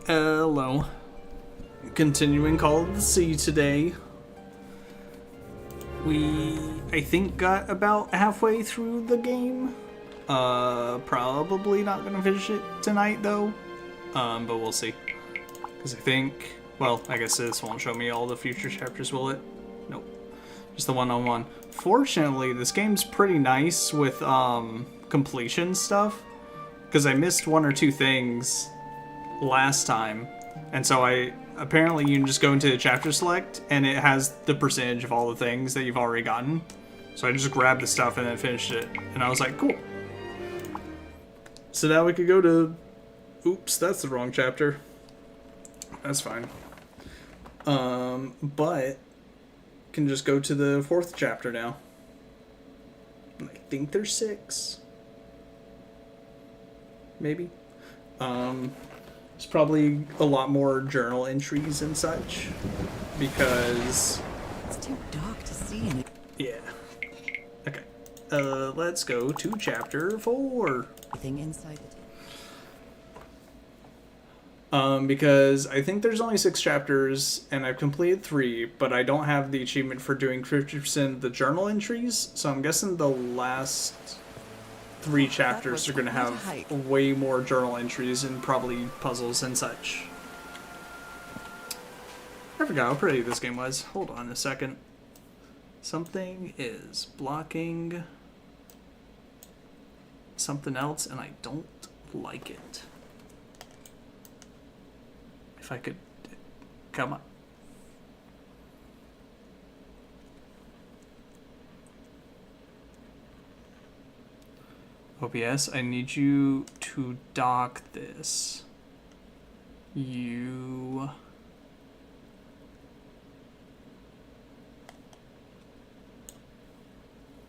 Hello. Continuing Call of the Sea today. We, I think, got about halfway through the game. Probably not gonna finish it tonight though. But we'll see. Because I think, well, I guess this won't show me all the future chapters, will it? Nope. Just the one-on-one. Fortunately, this game's pretty nice with, completion stuff. Because I missed one or two things last time, and so apparently you can just go into the chapter select and it has the percentage of all the things that you've already gotten. So I just grabbed the stuff and then finished it, and I was like, cool. So now we could go to, oops, that's the wrong chapter. That's fine. But can just go to the 4th chapter now. And I think there's 6. Maybe. There's probably a lot more journal entries and such, because it's too dark to see anything. Yeah. Okay. Let's go to chapter 4. Inside it. Because I think there's only 6 chapters, and I've completed 3, but I don't have the achievement for doing 50% of the journal entries, so I'm guessing the last 3 chapters are going to have way more journal entries and probably puzzles and such. I forgot how pretty this game was. Hold on a second. Something is blocking something else, and I don't like it. If I could... Come on. OBS, I need you to dock this. You...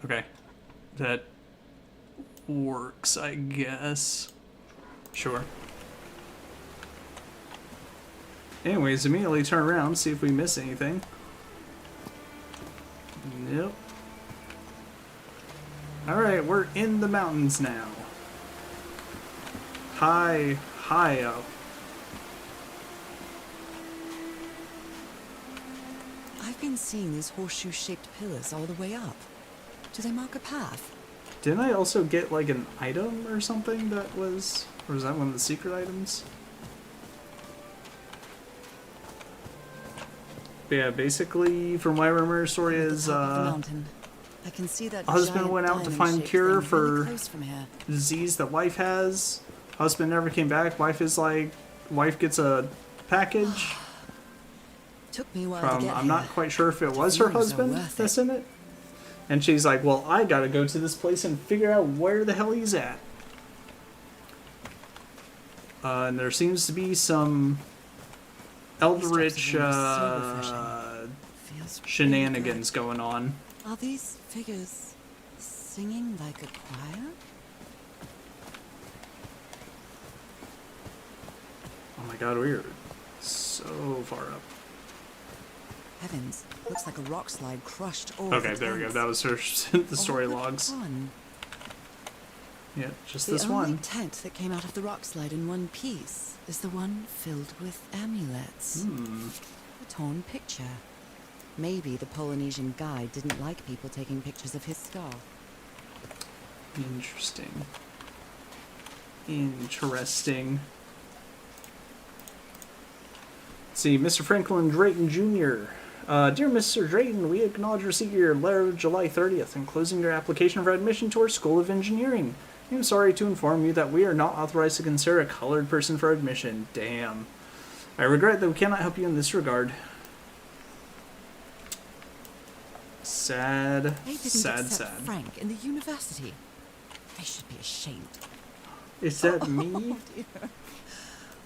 Okay. That works, I guess. Sure. Anyways, immediately turn around, see if we miss anything. Nope. Alright, we're in the mountains now. High, high up. I've been seeing these horseshoe-shaped pillars all the way up. Do they mark a path? Didn't I also get like an item or something that was... Or was that one of the secret items? But yeah, basically, from what I remember, the story is, I can see that husband went out to find cure for disease that wife has. Husband never came back. Wife gets a package. Took me a while from, to get I'm here. not quite sure if it was her husband that's in it. And she's like, well, I gotta go to this place and figure out where the hell he's at. And there seems to be some eldritch shenanigans going on. Are these figures singing like a choir? Oh my god, we're so far up. Heavens, looks like a rock slide crushed all Okay, there we go. That was her the story logs. Yeah, just this one. The only tent that came out of the rock slide in one piece is the one filled with amulets. A torn picture. Maybe the Polynesian guide didn't like people taking pictures of his scar. Interesting. Interesting. Let's see, Mr. Franklin Drayton Jr. Dear Mr. Drayton, we acknowledge receipt of your letter of July 30th, enclosing your application for admission to our School of Engineering. I am sorry to inform you that we are not authorized to consider a colored person for admission. Damn. I regret that we cannot help you in this regard. Sad, sad. Frank in the university. They should be ashamed. Is that me? Oh, dear.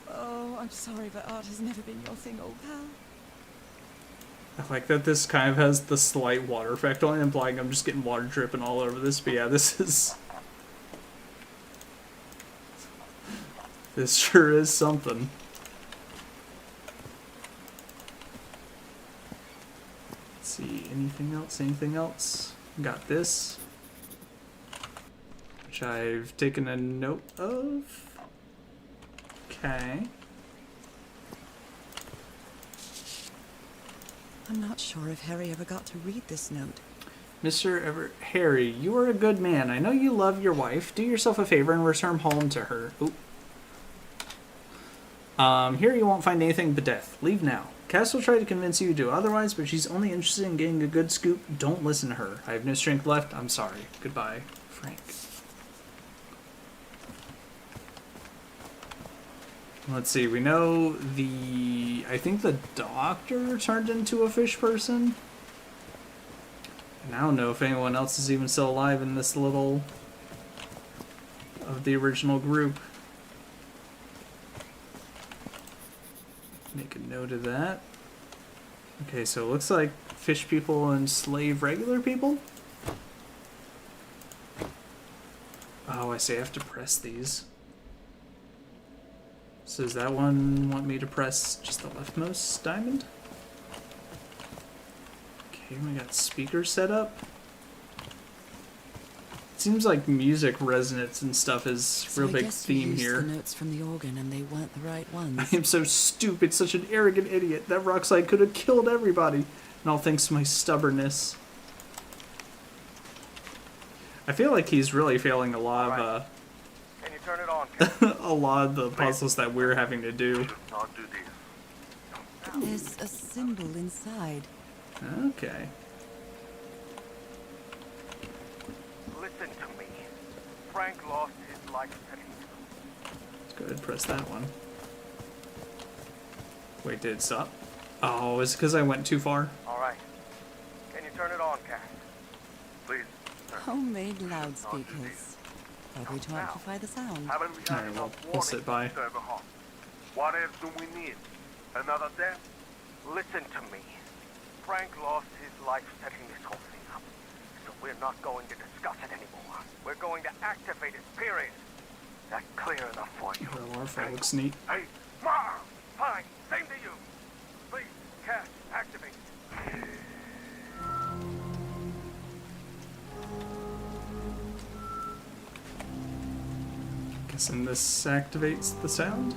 Oh, I'm sorry, but art has never been your thing, old pal. I like that this kind of has the slight water effect on it, implying I'm just getting water dripping all over this, but yeah, this sure is something. Let's see, anything else? Got this, which I've taken a note of. Okay. I'm not sure if Harry ever got to read this note. Harry, you are a good man. I know you love your wife. Do yourself a favor and return home to her. Oop. Here you won't find anything but death. Leave now. Cass will try to convince you to do otherwise, but she's only interested in getting a good scoop. Don't listen to her. I have no strength left. I'm sorry. Goodbye, Frank. Let's see. We know I think the doctor turned into a fish person. And I don't know if anyone else is even still alive in this little of the original group. Make a note of that. Okay, so it looks like fish people enslave regular people. Oh, I see. I have to press these. So does that one want me to press just the leftmost diamond? Okay, we got speakers set up. Seems like music resonance and stuff is a real big theme here. The notes from the organ and they weren't the right ones. I am so stupid, such an arrogant idiot. That rock slide could have killed everybody. And all thanks to my stubbornness. I feel like he's really failing a lot of Can you turn it on? a lot of the puzzles that we're having to do. Not do this. There's a symbol inside. Okay. Listen to me. Frank lost his life setting. Let's go ahead and press that one. Wait, did it stop? Oh, is it because I went too far? All right. Can you turn it on, Cass? Please. Homemade loudspeakers. Probably to amplify the sound. Haven't we Alright, had well, enough we'll sit by. warnings to serve a hawk? What else do we need? Another death? Listen to me. Frank lost his life setting this whole thing up. So we're not going to discuss it anymore. We're going to activate it, period. That's clear enough for you. The waterfall looks neat. Hey, Ma! Fine, same to you. Please, Cass, activate. Guessing this activates the sound?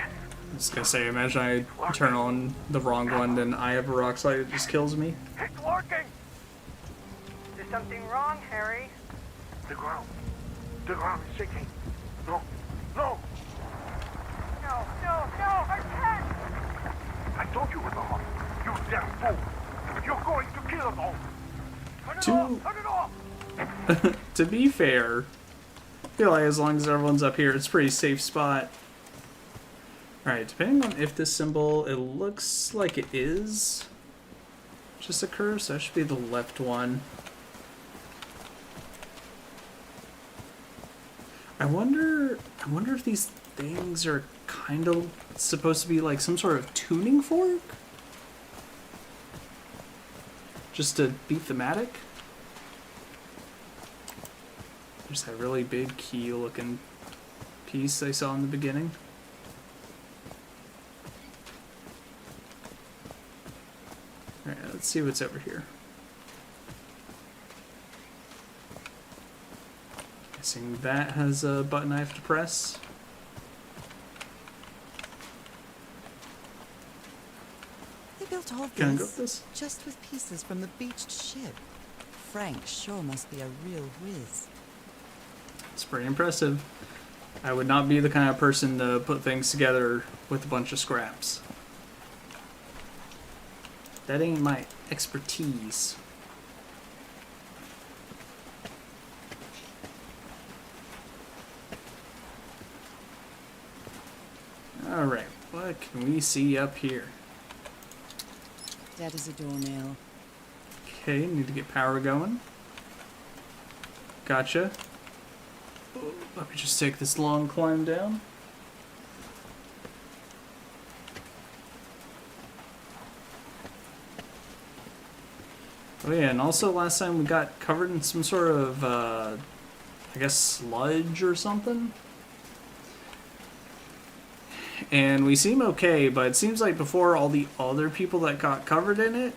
I was gonna say, imagine I turn on the wrong one, then I have a rock slide that just kills me. It's working! Is there something wrong, Harry? The ground is shaking. No, no! No, I can't! I told you it was a hawk. You damn fool! You're going to kill us all! Turn it off! To be fair, I feel like as long as everyone's up here, it's a pretty safe spot. Alright, depending on if this symbol, it looks like it is just a curve, so that should be the left one. I wonder if these things are kind of supposed to be like some sort of tuning fork? Just to be thematic? There's that really big key looking piece I saw in the beginning. Alright, let's see what's over here. Guessing that has a button I have to press. They built all Can I go this with this? just with pieces from the beached ship. Frank sure must be a real whiz. It's pretty impressive. I would not be the kind of person to put things together with a bunch of scraps. That ain't my expertise. Alright, what can we see up here? Dead as a doornail. Okay, need to get power going. Gotcha. Oh, let me just take this long climb down. Oh yeah, and also last time we got covered in some sort of, I guess sludge or something. And we seem okay, but it seems like before all the other people that got covered in it,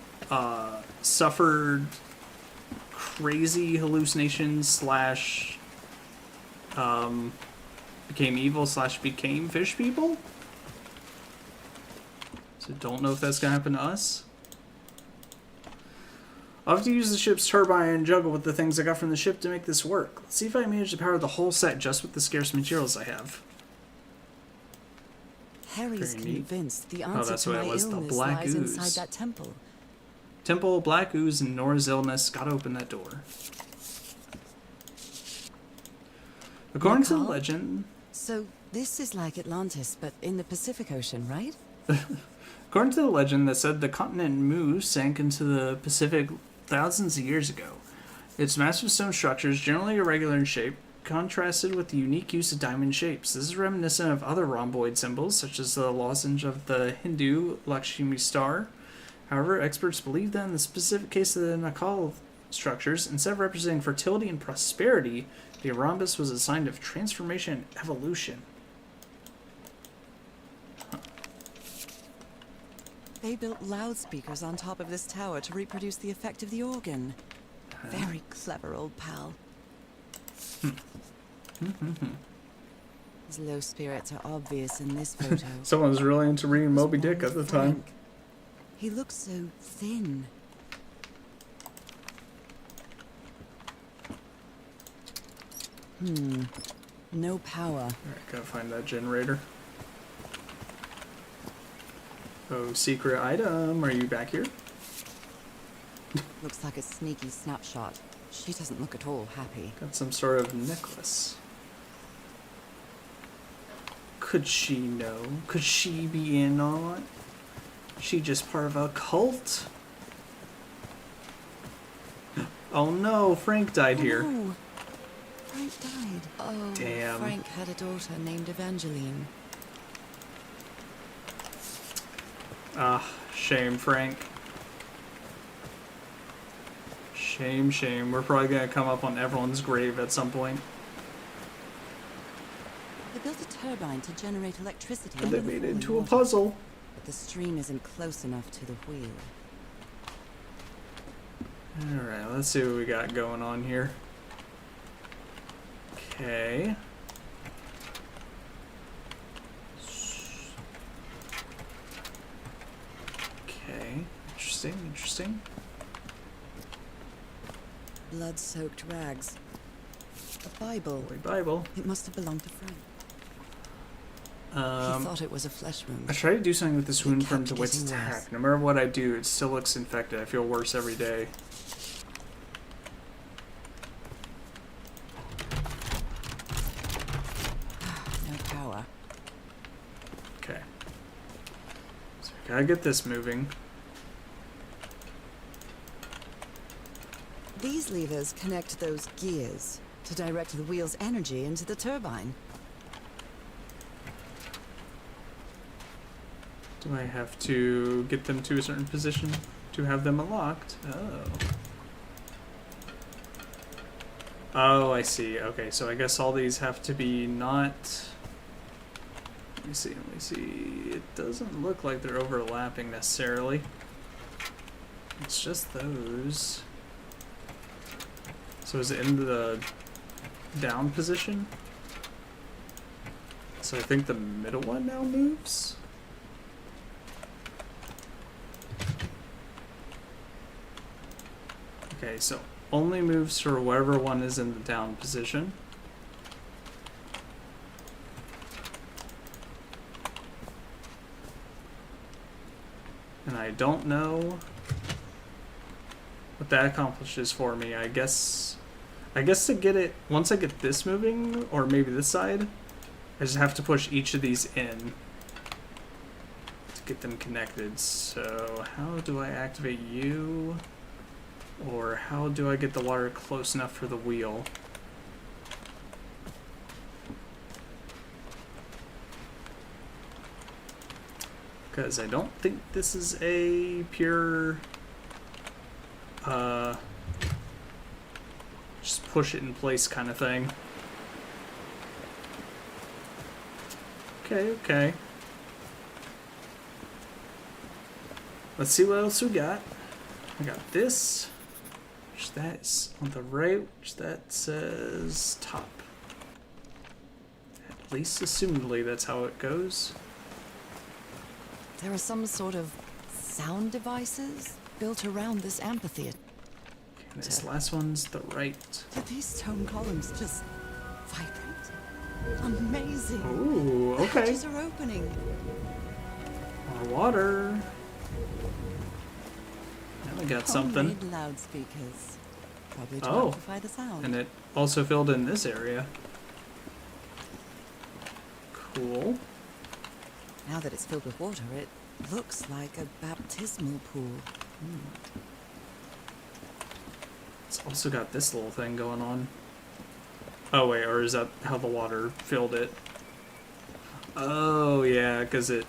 suffered crazy hallucinations slash became evil / became fish people. So don't know if that's gonna happen to us. I'll have to use the ship's turbine and juggle with the things I got from the ship to make this work. Let's see if I manage to power the whole set just with the scarce materials I have. Harry's Very neat. convinced the Oh, answer that's to what my it was, the illness black lies ooze. inside that temple. Temple, black ooze, and Nora's illness. Gotta open that door. According to the Nicole? legend, So this is like Atlantis, but in the Pacific Ocean, right? according to the legend that said the continent Mu sank into the Pacific thousands of years ago. Its massive stone structures, generally irregular in shape, contrasted with the unique use of diamond shapes. This is reminiscent of other rhomboid symbols, such as the lozenge of the Hindu Lakshmi star. However, experts believe that in the specific case of the Nakal structures, instead of representing fertility and prosperity, the rhombus was a sign of transformation and evolution. They built loudspeakers on top of this tower to reproduce the effect of the organ. Very clever, old pal. His low spirits are obvious in this photo. Someone was really into reading Moby What's Dick wrong at the with time. Frank? He looks so thin. No power. Alright, gotta find that generator. Oh, secret item. Are you back here? Looks like a sneaky snapshot. She doesn't look at all happy. Got some sort of necklace. Could she know? Could she be in on it? She just part of a cult? Oh no, Frank died here. No. Frank died. Oh, Damn. Frank had a daughter named Evangeline. Ah, shame, Frank. Shame, shame. We're probably gonna come up on everyone's grave at some point. They built a turbine to generate electricity. And under they the made it falling into a water. puzzle. But the stream isn't close enough to the wheel. Alright, let's see what we got going on here. Okay. Okay. Interesting, interesting. Blood-soaked rags. A Bible. Holy Bible. It must have belonged to Frank. He Um, thought it was a flesh wound. I tried to do something with this It wound from kept DeWitt's getting attack. worse. No matter what I do, it still looks infected. I feel worse every day. No power. Okay. So we gotta get this moving. These levers connect those gears to direct the wheel's energy into the turbine. Do I have to get them to a certain position to have them unlocked? Oh. Oh, I see. Okay, so I guess all these have to be not... Let me see, let me see. It doesn't look like they're overlapping necessarily. It's just those. So is it in the down position? So I think the middle one now moves? Okay, so only moves for whatever one is in the down position. And I don't know what that accomplishes for me. I guess to get it, once I get this moving, or maybe this side, I just have to push each of these in to get them connected. So how do I activate you? Or how do I get the water close enough for the wheel? Because I don't think this is a pure... just push it in place kind of thing. Okay, okay. Let's see what else we got. I got this. Which that's on the right, which that says top. At least assumedly that's how it goes. There are some sort of sound devices built around this amphitheater. And this last one's the right. Did these stone columns just vibrate? Amazing. Ooh, The okay. hatches are opening. More water. Now we got something. Homemade loudspeakers. Probably to Oh. amplify the sound. And it also filled in this area. Cool. Now that it's filled with water, it looks like a baptismal pool. It's also got this little thing going on. Oh wait, or is that how the water filled it? Oh yeah, because it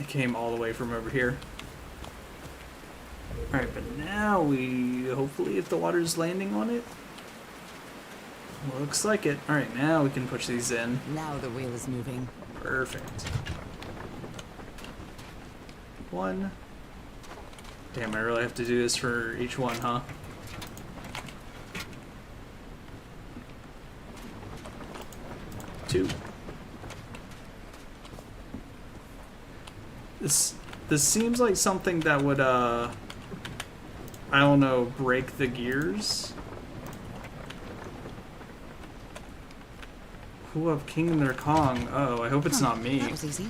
came all the way from over here. Alright, but now we, hopefully if the water's landing on it. Looks like it. Alright, now we can push these in. Now the wheel is moving. Perfect. One. Damn, I really have to do this for each one, huh? Two. This seems like something that would I don't know, break the gears. Who of King or Kong? Oh, I hope it's not me. That was easy.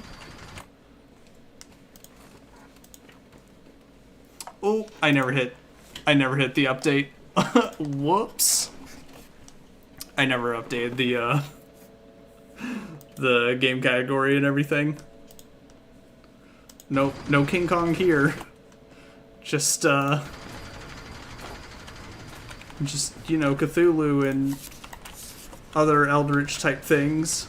Oh, I never hit the update. Whoops. I never updated the game category and everything. Nope, no King Kong here. Just you know, Cthulhu and other eldritch type things.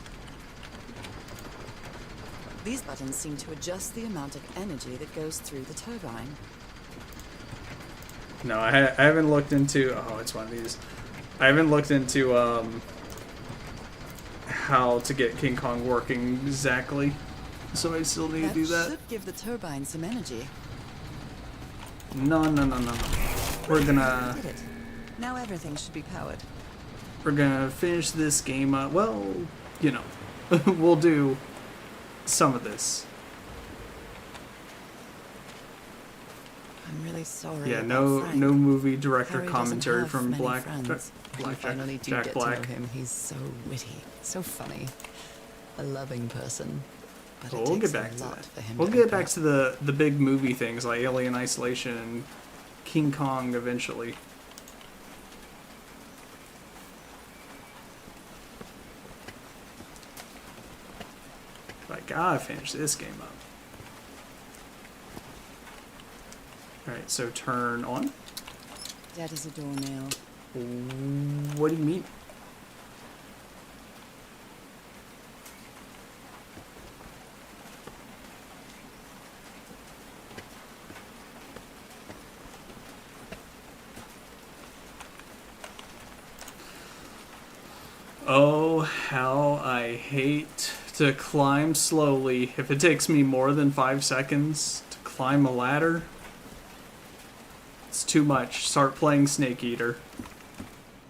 These buttons seem to adjust the amount of energy that goes through the turbine. No, I haven't looked into. Oh, it's one of these. I haven't looked into how to get King Kong working exactly. So I still need to do that. Should give the turbine some energy. No. We're gonna Did it. Now everything should be powered. finish this game up. Well, you know, we'll do some of this. I'm really sorry. Yeah, about no Frank. movie director Harry doesn't commentary have from many Black friends. When you finally do Jack get Black. to know him, he's so witty, so funny, a loving person. But Well, it we'll takes get back a to lot that. for him We'll to get open back up. to the big movie things like Alien Isolation and King Kong eventually. But I gotta finish this game up. Alright, so turn on. Dead as a doornail. What do you mean? Oh, how I hate to climb slowly. If it takes me more than 5 seconds to climb a ladder, it's too much. Start playing Snake Eater.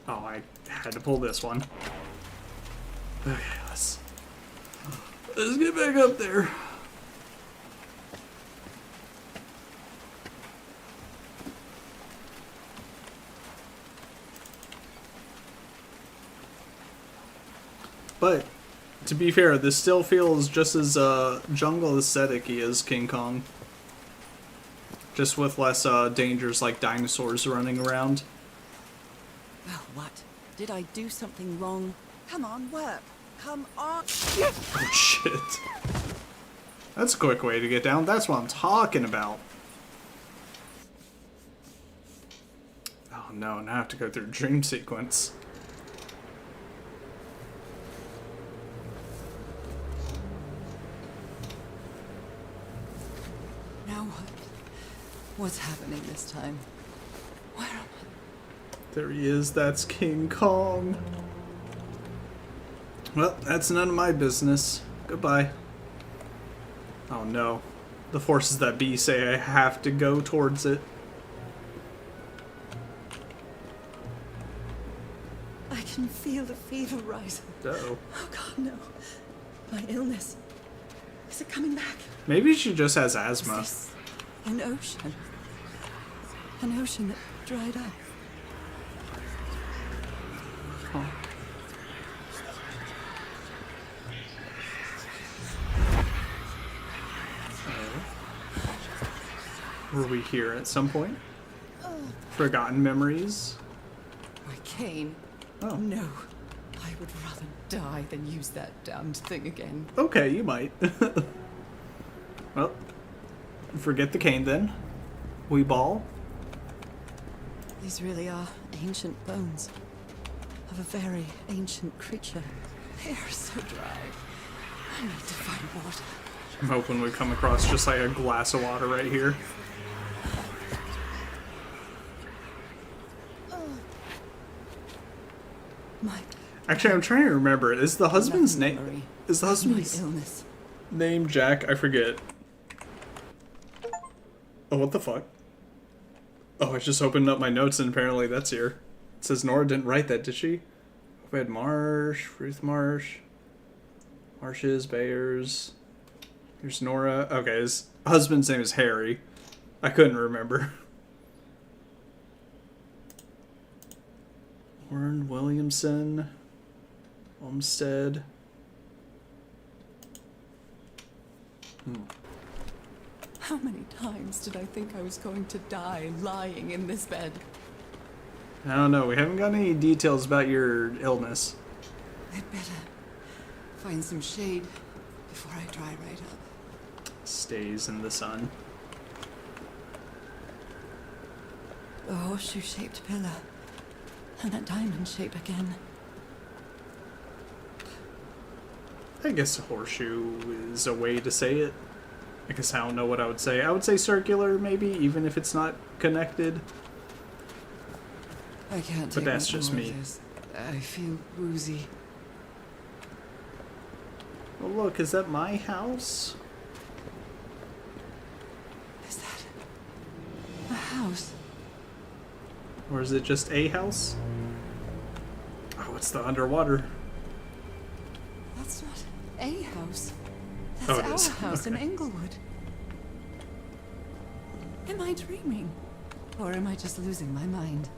Oh, I had to pull this one. Okay, let's get back up there. But to be fair, this still feels just as jungle aesthetic-y as King Kong. Just with less dangers like dinosaurs running around. Well, what? Did I do something wrong? Come on, work. Come on. Oh shit. That's a quick way to get down. That's what I'm talking about. Oh no, now I have to go through a dream sequence. Now what? What's happening this time? Where am I? There he is, that's King Kong. Well, that's none of my business. Goodbye. Oh no. The forces that be say I have to go towards it. I can can feel the fever rising. Uh-oh. Oh God, no. My illness. Is it coming back? Maybe she just has Is asthma. this an ocean? An ocean that dried up. Huh. Were we here at some point? Forgotten memories? My cane. Oh. No. I would rather die than use that damned thing again. Okay, you might. Well, forget the cane then. We ball. These really are ancient bones of a very ancient creature. They are so dry. I need to find water. I'm hoping we come across just like a glass of water right here. My Actually, I'm trying to remember. Is the husband's name? memory Is the of my husband's illness. name Jack? I forget. Oh, what the fuck? Oh, I just opened up my notes and apparently that's here. It says Nora didn't write that, did she? We had Marsh, Ruth Marsh, Marshes, Bayers. Here's Nora. Okay, his husband's name is Harry. I couldn't remember. Warren Williamson, Olmsted. How many times did I think I was going to die lying in this bed? I don't know. We haven't got any details about your illness. I'd better find some shade before I dry right up. Stays in the sun. The horseshoe-shaped pillar. And that diamond shape again. I guess a horseshoe is a way to say it. I guess I don't know what I would say. I would say circular, maybe, even if it's not connected. I can't take But that's much just more of me. this. I feel woozy. Well, look, is that my house? Is that a house? Or is it just a house? Oh, it's the underwater. That's not a house. Oh, That's it our is. house in Okay. Englewood. Am I dreaming? Or am I just losing my mind?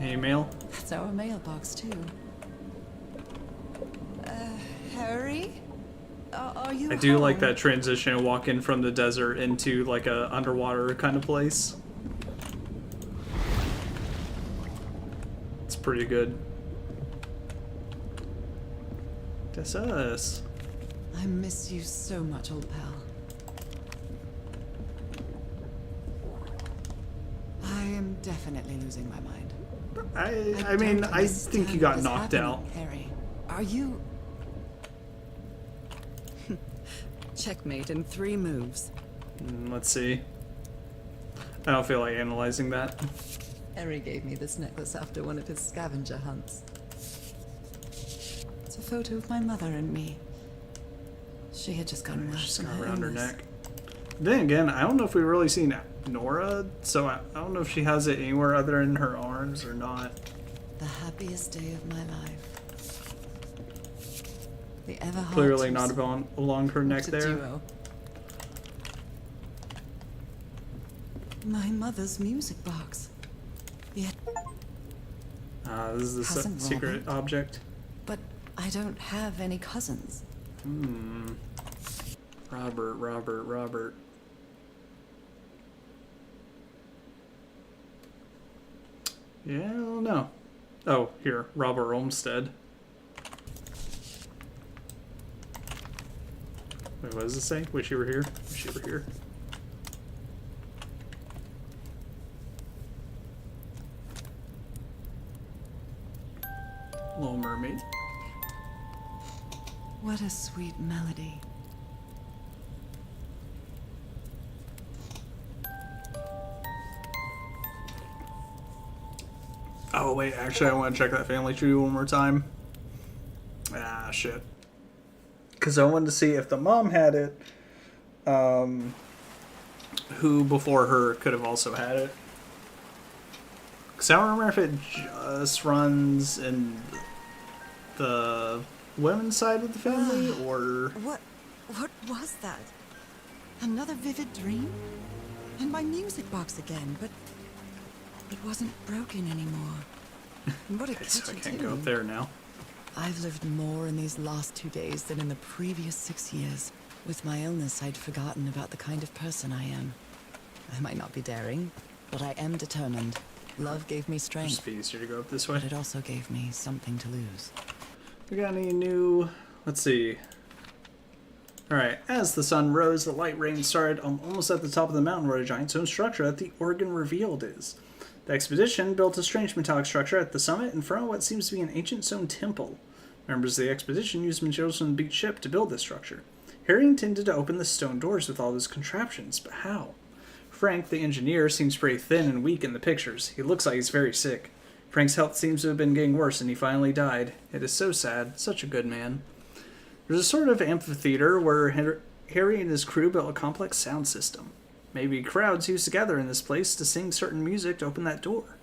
Hey, mail. That's our mailbox, too. Harry? Are you I do like home? that transition, walking from the desert into like a underwater kind of place. It's pretty good. That's us. I miss you so much, old pal. I am definitely losing my mind. I mean, don't I think you understand got what is knocked happening, out. Harry, are you... Checkmate in 3 moves. Let's see. I don't feel like analyzing that. Harry gave me this necklace after one of his scavenger hunts. It's a photo of my mother and me. She had just gone worse Just in got her around her illness. neck. Then again, I don't know if we've really seen Nora, so I don't know if she has it anywhere other than her arms or not. The happiest day of my life. The Everhart Clearly not along her neck a there. duo. My mother's music box. Yet, This is the Cousin secret Robert? object. but I don't have any cousins. Robert. Yeah, I don't know. Oh, here, Robert Olmsted. Wait, what does it say? Wish you were here? Wish you were here. Little Mermaid. What a sweet melody. Oh, wait, actually, I want to check that family tree one more time. Ah, shit. Because I wanted to see if the mom had it, who before her could have also had it. Because I don't remember if it just runs in the women's side of the family, or... What was that? Another vivid dream? And my music box again, but it wasn't broken anymore. What a Okay, so I catchy can't go tune. up there now. I've lived more in these last 2 days than in the previous 6 years. With my illness, I'd forgotten about the kind of person I am. I might not be daring, but I am determined. Love gave me Just strength, be easier to go up this way. but it also gave me something to lose. We got any new... Let's see. Alright, as the sun rose, the light rain started almost at the top of the mountain where a giant stone structure that the organ revealed is. The expedition built a strange metallic structure at the summit in front of what seems to be an ancient stone temple. Members of the expedition used materials from the beach ship to build this structure. Harry intended to open the stone doors with all those contraptions, but how? Frank, the engineer, seems pretty thin and weak in the pictures. He looks like he's very sick. Frank's health seems to have been getting worse, and he finally died. It is so sad. Such a good man. There's a sort of amphitheater where Harry and his crew built a complex sound system. Maybe crowds used to gather in this place to sing certain music to open that door.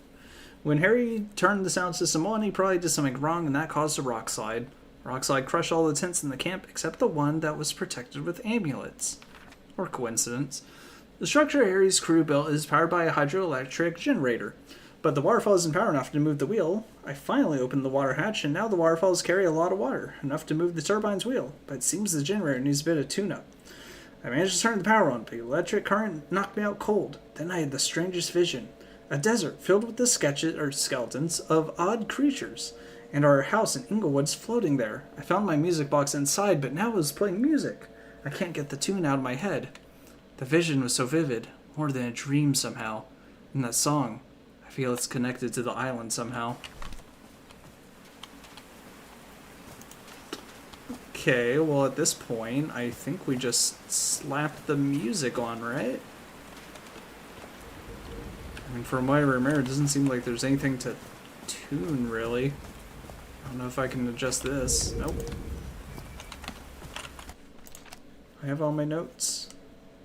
When Harry turned the sound system on, he probably did something wrong, and that caused a rock slide. The rock slide crushed all the tents in the camp except the one that was protected with amulets. Or coincidence. The structure Harry's crew built is powered by a hydroelectric generator, but the waterfall isn't power enough to move the wheel. I finally opened the water hatch, and now the waterfalls carry a lot of water, enough to move the turbine's wheel, but it seems the generator needs a bit of tune-up. I managed to turn the power on, but the electric current knocked me out cold. Then I had the strangest vision. A desert filled with the skeletons of odd creatures, and our house in Inglewood's floating there. I found my music box inside, but now it was playing music. I can't get the tune out of my head. The vision was so vivid, more than a dream somehow. And that song, I feel it's connected to the island somehow. Okay, well at this point, I think we just slapped the music on, right? I mean, from what I remember, it doesn't seem like there's anything to tune, really. I don't know if I can adjust this. Nope. I have all my notes.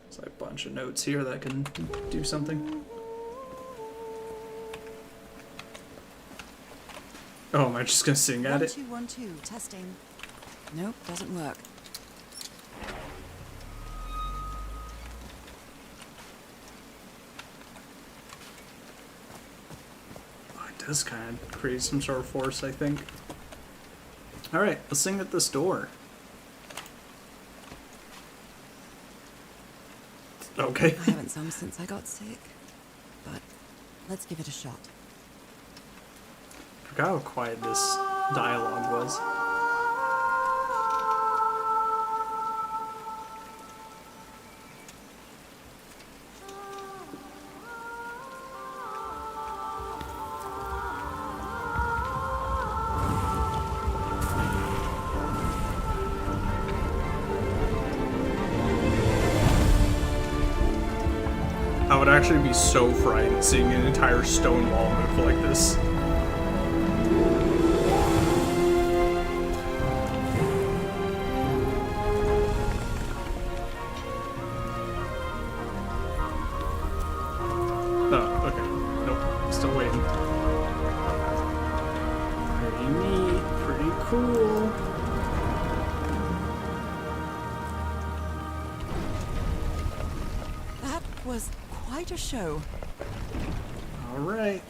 There's like a bunch of notes here that can do something. Oh, am I just gonna sing at it? 1, 2, 1, 2, testing. Nope, doesn't work. Oh, it does kind of create some sort of force, I think. Alright, let's sing at this door. Okay. I haven't sung since I got sick, but let's give it a shot. Forgot how quiet this dialogue was. I would actually be so frightened seeing an entire stone wall move like this. Oh, okay. Nope. Still waiting. Pretty neat. Pretty cool. That was quite a show. Alright.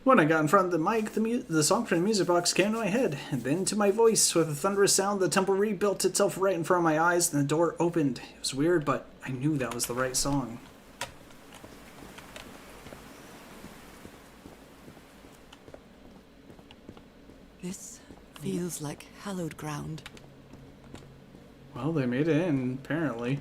When I got in front of the mic, the song from the music box came to my head, and then to my voice. With a thunderous sound, the temple rebuilt itself right in front of my eyes, and the door opened. It was weird, but I knew that was the right song. This feels like hallowed ground. Well, they made it in, apparently.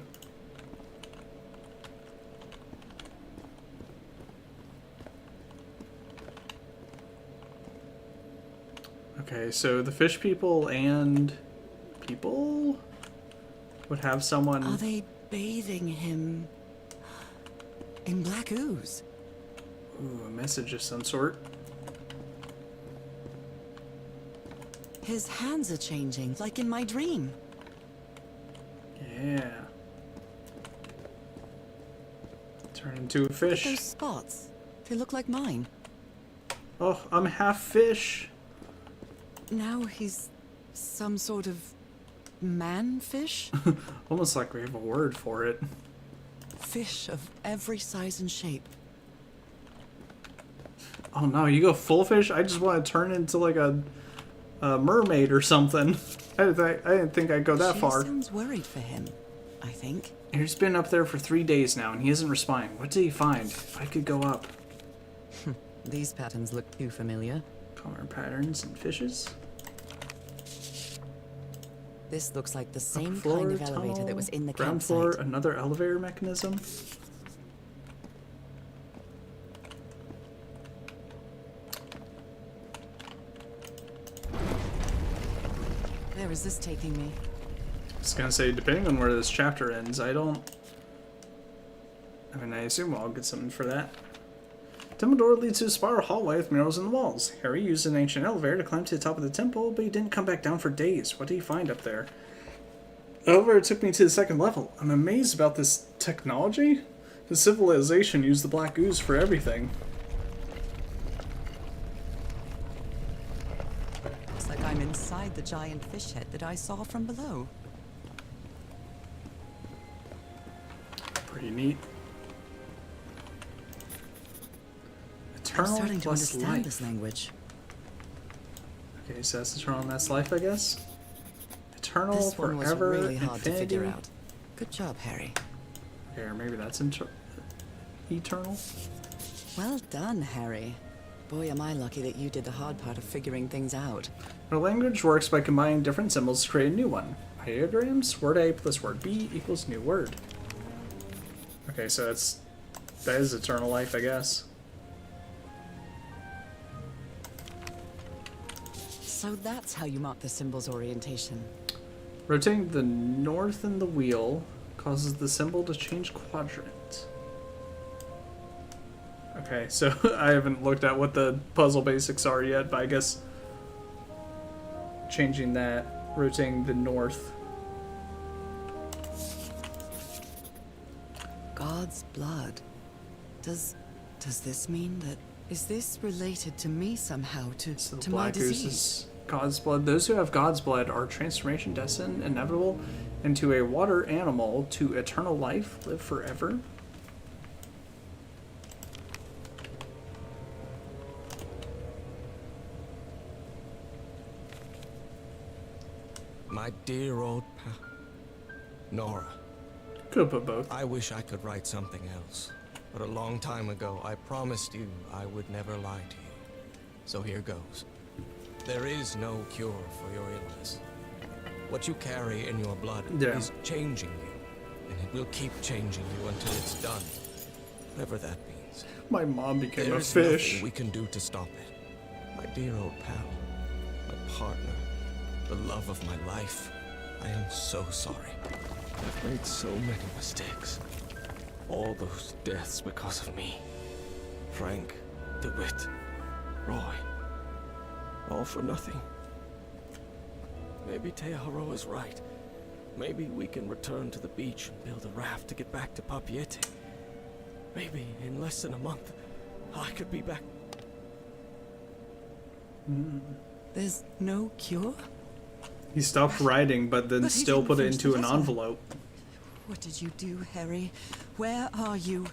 Okay, so the fish people and people would have someone... Are they bathing him in black ooze? Ooh, a message of some sort. His hands are changing, like in my dream. Yeah. Turn into a fish. Those spots, they look like mine. Oh, I'm half fish. Now he's some sort of man-fish? Almost like we have a word for it. Fish of every size and shape. Oh no, you go full fish? I just want to turn into like a mermaid or something. I didn't think I'd go that She far. sounds worried for him, I think. He's been up there for 3 days now and he isn't responding. What did he find? If I could go up. These patterns look too familiar. Common patterns and fishes. This looks like the same Upper floor, kind of elevator tunnel, that was in the ground campsite. floor, another elevator mechanism. Where is this taking me? I was gonna say, depending on where this chapter ends, I mean, I assume I'll get something for that. Temple door leads to a spiral hallway with murals in the walls. Harry used an ancient elevator to climb to the top of the temple, but he didn't come back down for days. What did he find up there? The elevator took me to the second level. I'm amazed about this technology. The civilization used the black ooze for everything. Looks like I'm inside the giant fish head that I saw from below. Pretty neat. I'm Eternal starting to plus understand life. this language. Okay, so that's eternal and that's life, I guess. Eternal, This one was forever, really hard infinity. to figure out. Good job, Harry. Okay, or maybe that's eternal. Well done, Harry. Boy, am I lucky that you did the hard part of figuring things out. Our language works by combining different symbols to create a new one. Ideograms, word A plus word B equals new word. Okay, so that is eternal life, I guess. So that's how you mark the symbol's orientation. Rotating the north in the wheel causes the symbol to change quadrant. Okay, so I haven't looked at what the puzzle basics are yet, but I guess changing that, rotating the north. God's blood. Does this mean that... Is this related to me somehow, to So the my black goose disease? is God's blood. Those who have God's blood are transformation destined, inevitable, into a water animal to eternal life, live forever. My dear old pal. Nora, Could have put both. I wish I could write something else. But a long time ago, I promised you I would never lie to you. So here goes. There is no cure for your illness. What you carry in your blood is changing you. And it will keep changing you until it's done. Whatever that means. My mom became a There's fish. nothing we can do to stop it. My dear old pal. My partner. The love of my life. I am so sorry. I've made so many mistakes. All those deaths because of me. Frank, DeWitt, Roy. All for nothing. Maybe Teodoro is right. Maybe we can return to the beach and build a raft to get back to Papiete. Maybe in less than a month, I could be back. There's no cure? He stopped writing, but then But he still didn't put it finish into the an letter. envelope. What did you do, Harry? Where are you?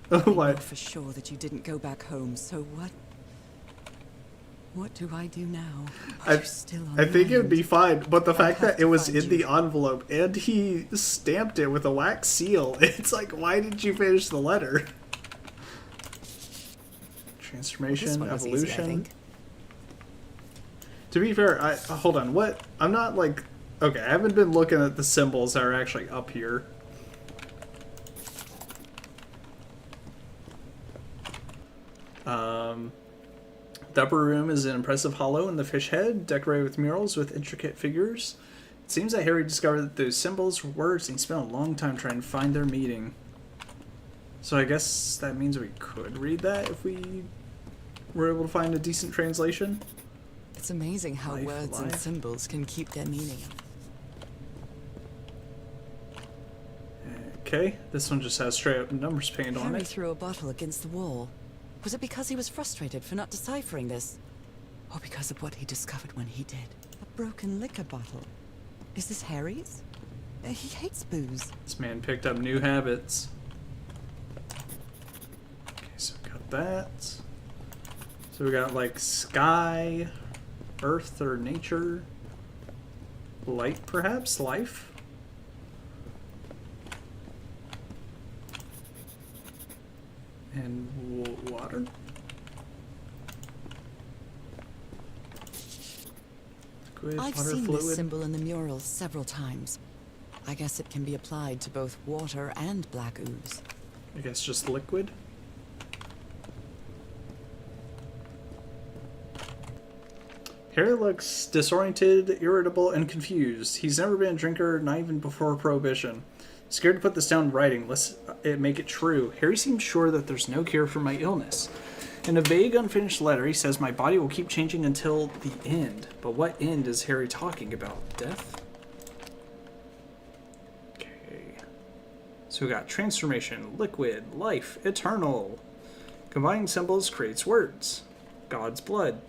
What? For sure that you didn't go back home, so what? What do I do now? Are you still I think it would be unmanned? fine, but the fact have that it to was find in the you. envelope and he stamped it with a wax seal, it's like, why didn't you finish the letter? Transformation, This one was easy, I evolution. think. To be fair, hold on, what? I'm not like, okay, I haven't been looking at the symbols that are actually up here. The upper room is an impressive hollow in the fish head, decorated with murals with intricate figures. It seems that Harry discovered that those symbols were words and he spent a long time trying to find their meaning. So I guess that means we could read that if we were able to find a decent translation. It's amazing how Life words and alive. symbols can keep their meaning. Okay, this one just has straight up numbers painted on Harry it. threw a bottle against the wall. Was it because he was frustrated for not deciphering this? Or because of what he discovered when he did? A broken liquor bottle. Is this Harry's? He hates booze. This man picked up new habits. Okay, so we got that. So we got like sky, earth or nature, light perhaps, life. And water. Liquid, I've water, seen fluid. this symbol in the murals several times. I guess it can be applied to both water and black ooze. I guess just liquid. Harry looks disoriented, irritable, and confused. He's never been a drinker, not even before Prohibition. Scared to put this down in writing, lest it make it true. Harry seems sure that there's no cure for my illness. In a vague, unfinished letter, he says my body will keep changing until the end. But what end is Harry talking about? Death? Okay. So we got transformation, liquid, life, eternal. Combining symbols creates words. God's blood.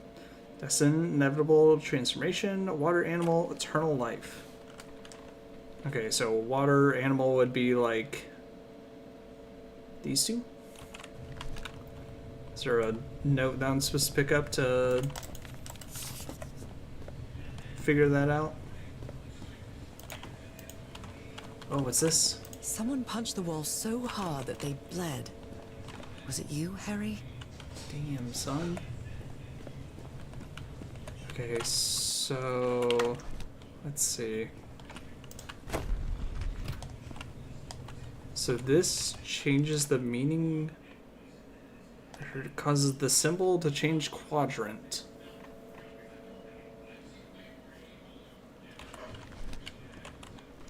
Destined, inevitable transformation, water animal, eternal life. Okay, so water animal would be like these two? Is there a note that I'm supposed to pick up to figure that out? Oh, what's this? Someone punched the wall so hard that they bled. Was it you, Harry? Damn, son. Okay, so let's see. So this changes the meaning. It causes the symbol to change quadrant.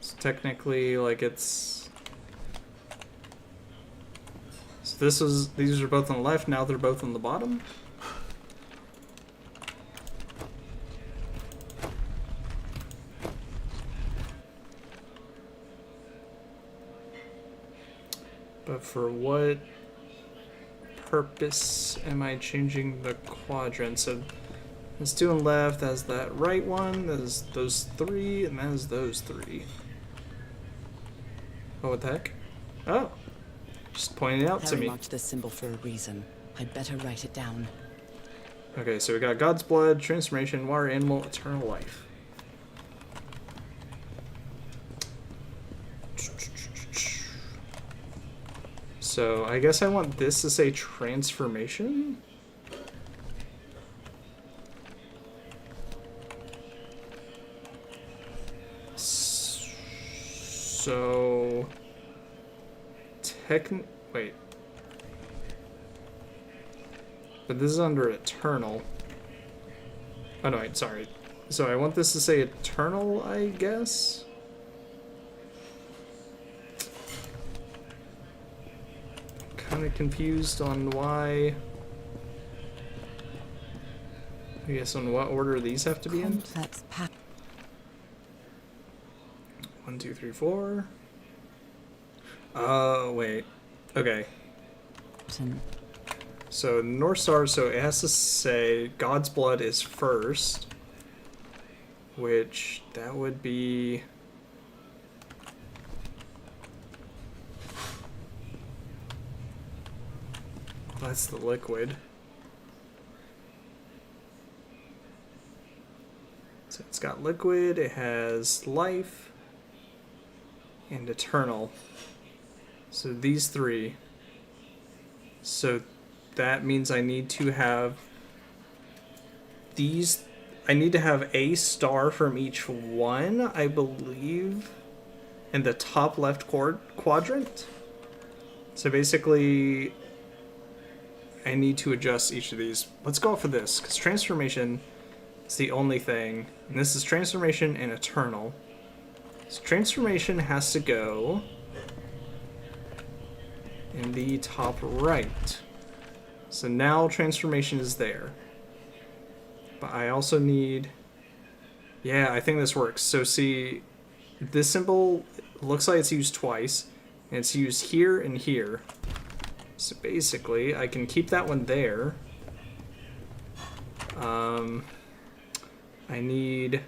So technically, like it's. So these are both on the left. Now they're both on the bottom. But for what purpose am I changing the quadrant? So this two on the left, that's that right one, there's those three, and there's those three. Oh, what the heck? Oh, just pointing it out to Harry me. marked this symbol for a reason. I'd better write it down. Okay, so we got God's blood, transformation, water animal, eternal life. So I guess I want this to say transformation. So wait. But this is under eternal. Oh no, wait, sorry. So I want this to say eternal, I guess. Kind of confused on why. I guess on what order these have to be in. Complex pattern. 1, 2, 3, 4. Wait. Okay. So North Star, so it has to say God's blood is first, which that would be. That's the liquid. So it's got liquid, it has life, and eternal. So these three. So that means I need to have these. I need to have a star from each one, I believe, in the top left quadrant. So basically, I need to adjust each of these. Let's go for this, because transformation is the only thing. And this is transformation and eternal. So transformation has to go in the top right. So now transformation is there. But I also need... Yeah, I think this works. So see, this symbol looks like it's used twice. And it's used here and here. So basically, I can keep that one there. I need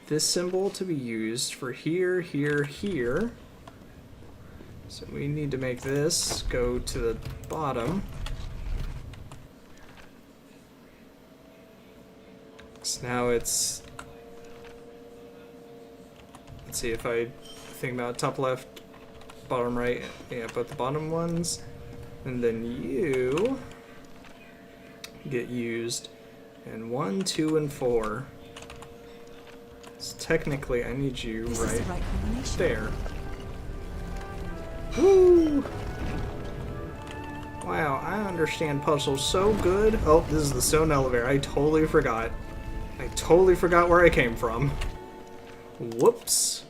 this symbol to be used for here, here, here. So we need to make this go to the bottom. So now it's... Let's see if I think about top left, bottom right. Yeah, both the bottom ones. And then you get used in 1, 2, and 4. So technically I need you This is the right right combination. there. Woo! Wow, I understand puzzles so good. Oh, this is the stone elevator. I totally forgot. I totally forgot where I came from. Whoops.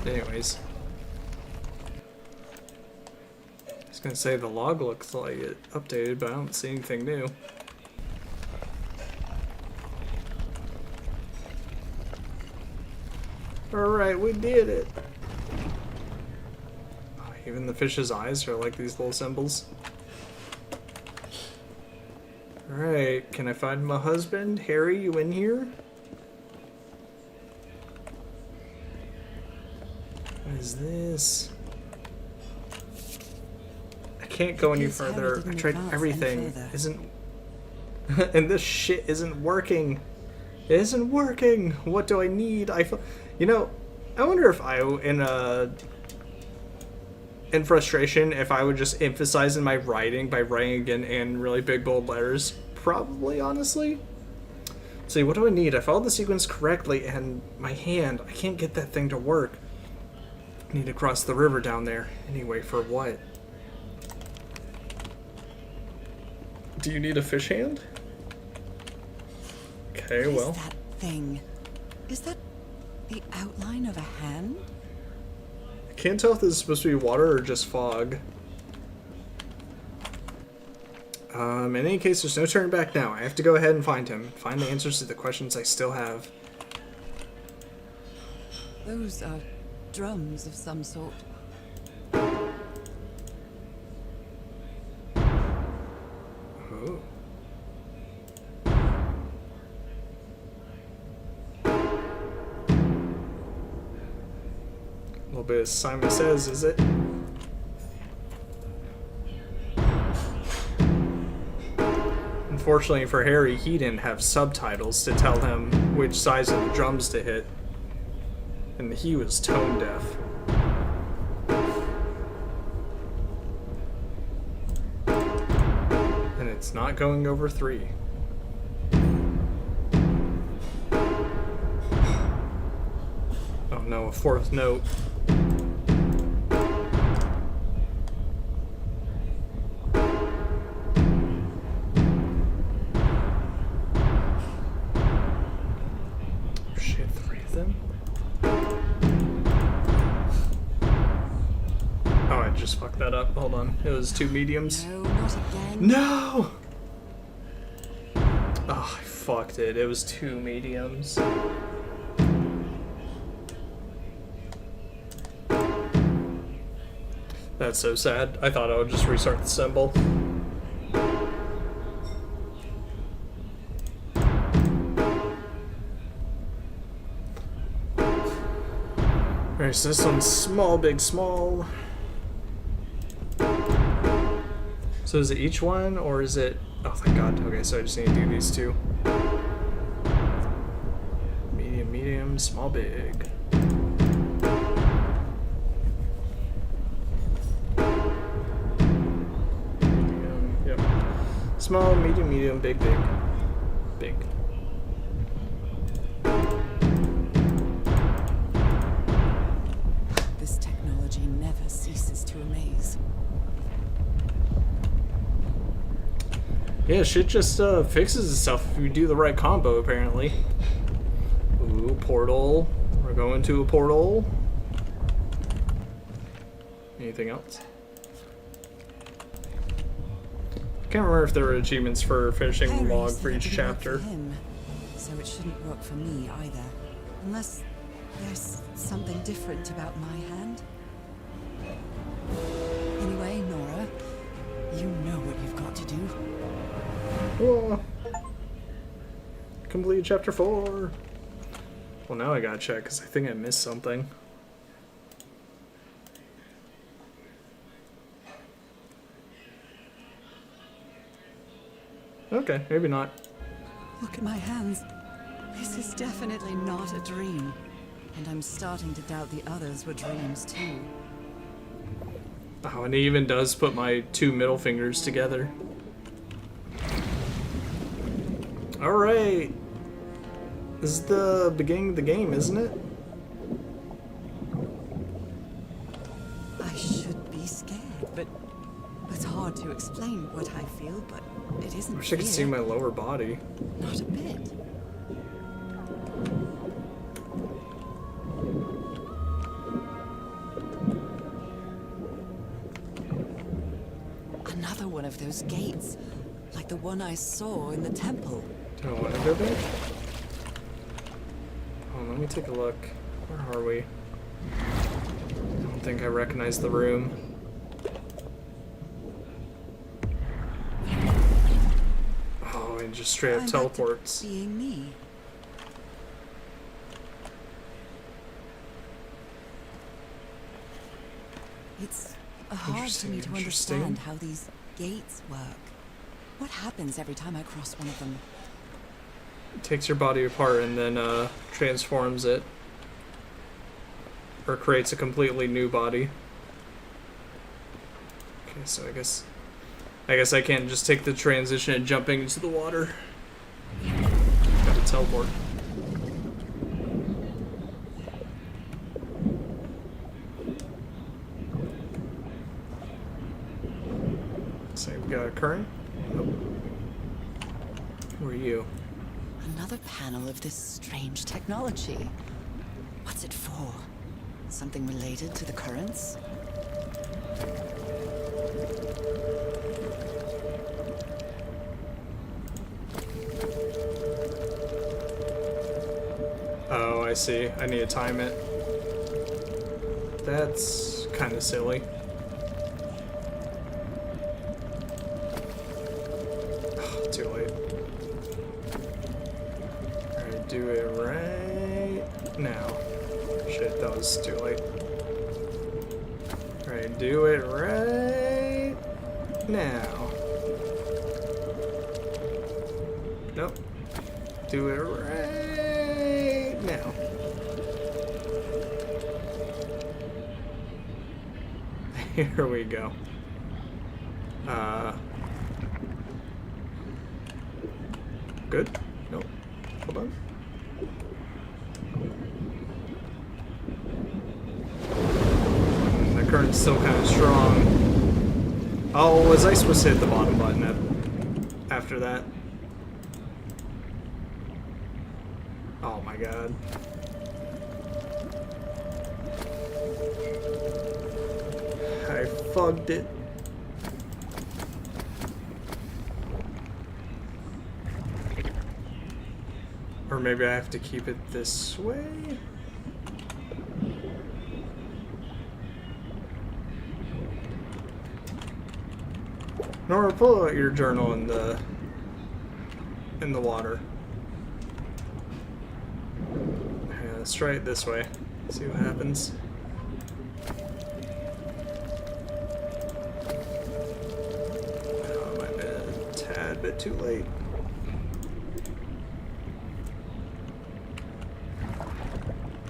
Anyways. I was gonna say the log looks like it updated, but I don't see anything new. Alright, we did it. Oh, even the fish's eyes are like these little symbols. Alright, can I find my husband? Harry, you in here? What is this? I can't go any Appears Harry further. I didn't tried advance any everything. further. Isn't... and this shit isn't working. It isn't working. What do I need? You know, I wonder if in frustration, if I would just emphasize in my writing by writing again in really big bold letters. Probably, honestly. See, what do I need? I followed the sequence correctly, and my hand, I can't get that thing to work. I need to cross the river down there. Anyway, for what? Do you need a fish hand? Okay, well. What is that thing? Is that the outline of a hand? I can't tell if this is supposed to be water or just fog. In any case, there's no turning back now. I have to go ahead and find him. Find the answers to the questions I still have. Those are drums of some sort. Oh. A little bit of Simon Says, is it? Unfortunately for Harry, he didn't have subtitles to tell him which size of the drums to hit. And he was tone deaf. And it's not going over 3. Oh no, a 4th note. Shit, 3 of them? Oh, I just fucked that up. Hold on. It was 2 mediums. No, not again. No! Oh, I fucked it. It was 2 mediums. That's so sad. I thought I would just restart the symbol. Alright, so this one's small, big, small. So is it each one, or is it... Oh, thank God. Okay, so I just need to do these 2. Medium, medium, small, big. Medium, yep. Small, medium, medium, big, big. Big. This technology never ceases to amaze. Yeah, shit just fixes itself if you do the right combo, apparently. Ooh, portal. We're going to a portal. Anything else? I can't remember if there were achievements for finishing the Harry log said for it each didn't work chapter. for him, so it shouldn't work for me either. Unless there's something different about my hand. Anyway, Nora, you know what you've got to do. Whoa. Complete chapter 4. Well, now I gotta check because I think I missed something. Okay, maybe not. Look at my hands. This is definitely not a dream. And I'm starting to doubt the others were dreams too. Oh, and it even does put my 2 middle fingers together. Alright. This is the beginning of the game, isn't it? I should be scared, but it's hard to explain what I feel, but it isn't I wish I could see fear. my lower body. Not a bit. Another one of those gates, like the one I saw in the temple. Do I want to go there? Oh, let me take a look. Where are we? I don't think I recognize the room. Oh, it just straight up I'm back to teleports. being me. It's hard for Interesting, me to interesting. understand how these gates work. What happens every time I cross one of them? It takes your body apart and then transforms it. Or creates a completely new body. Okay, so I guess I can't just take the transition and jumping into the water. Gotta teleport. So we got a current. Nope. Who are you? Another panel of this strange technology. What's it for? Something related to the currents? Oh, I see. I need to time it. That's kind of silly. Oh, too late. Alright, do it right now. Shit, that was too late. Alright, do it right now. Nope. Do it right now. Here we go. Good? Nope. Hold on. The current's still kind of strong. Oh, was I supposed to hit the bottom button after that? Oh my god. I fucked it. Or maybe I have to keep it this way? Nora, pull out your journal in the water. Yeah, let's try it this way. See what happens. Oh, I might have been a tad bit too late.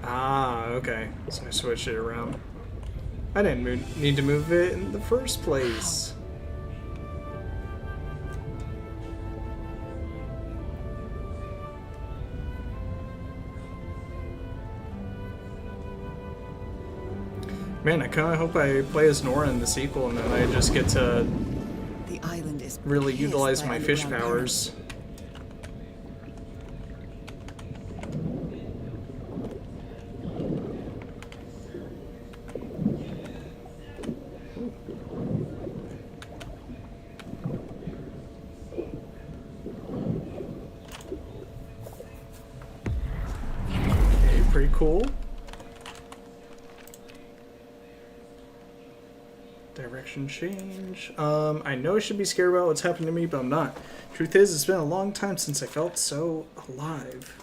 Ah, okay. So I switched it around. I didn't need to move it in the first place. Man, I kind of hope I play as Nora in the sequel and then I just get to The island is really pierced utilize by my fish underground powers. pretty cool. Direction change. I know I should be scared about what's happened to me, but I'm not. Truth is, it's been a long time since I felt so alive.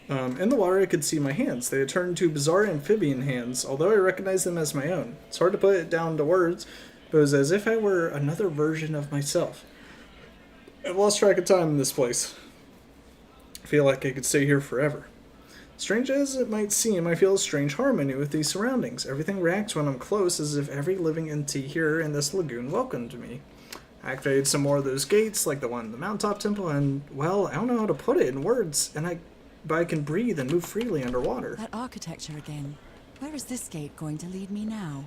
In the water, I could see my hands. They had turned into bizarre amphibian hands, although I recognized them as my own. It's hard to put it down to words, but it was as if I were another version of myself. I've lost track of time in this place. I feel like I could stay here forever. Strange as it might seem, I feel a strange harmony with these surroundings. Everything reacts when I'm close, as if every living entity here in this lagoon welcomed me. I activated some more of those gates, like the one in the Mountaintop Temple, and, well, I don't know how to put it in words, but I can breathe and move freely underwater. That architecture again. Where is this gate going to lead me now?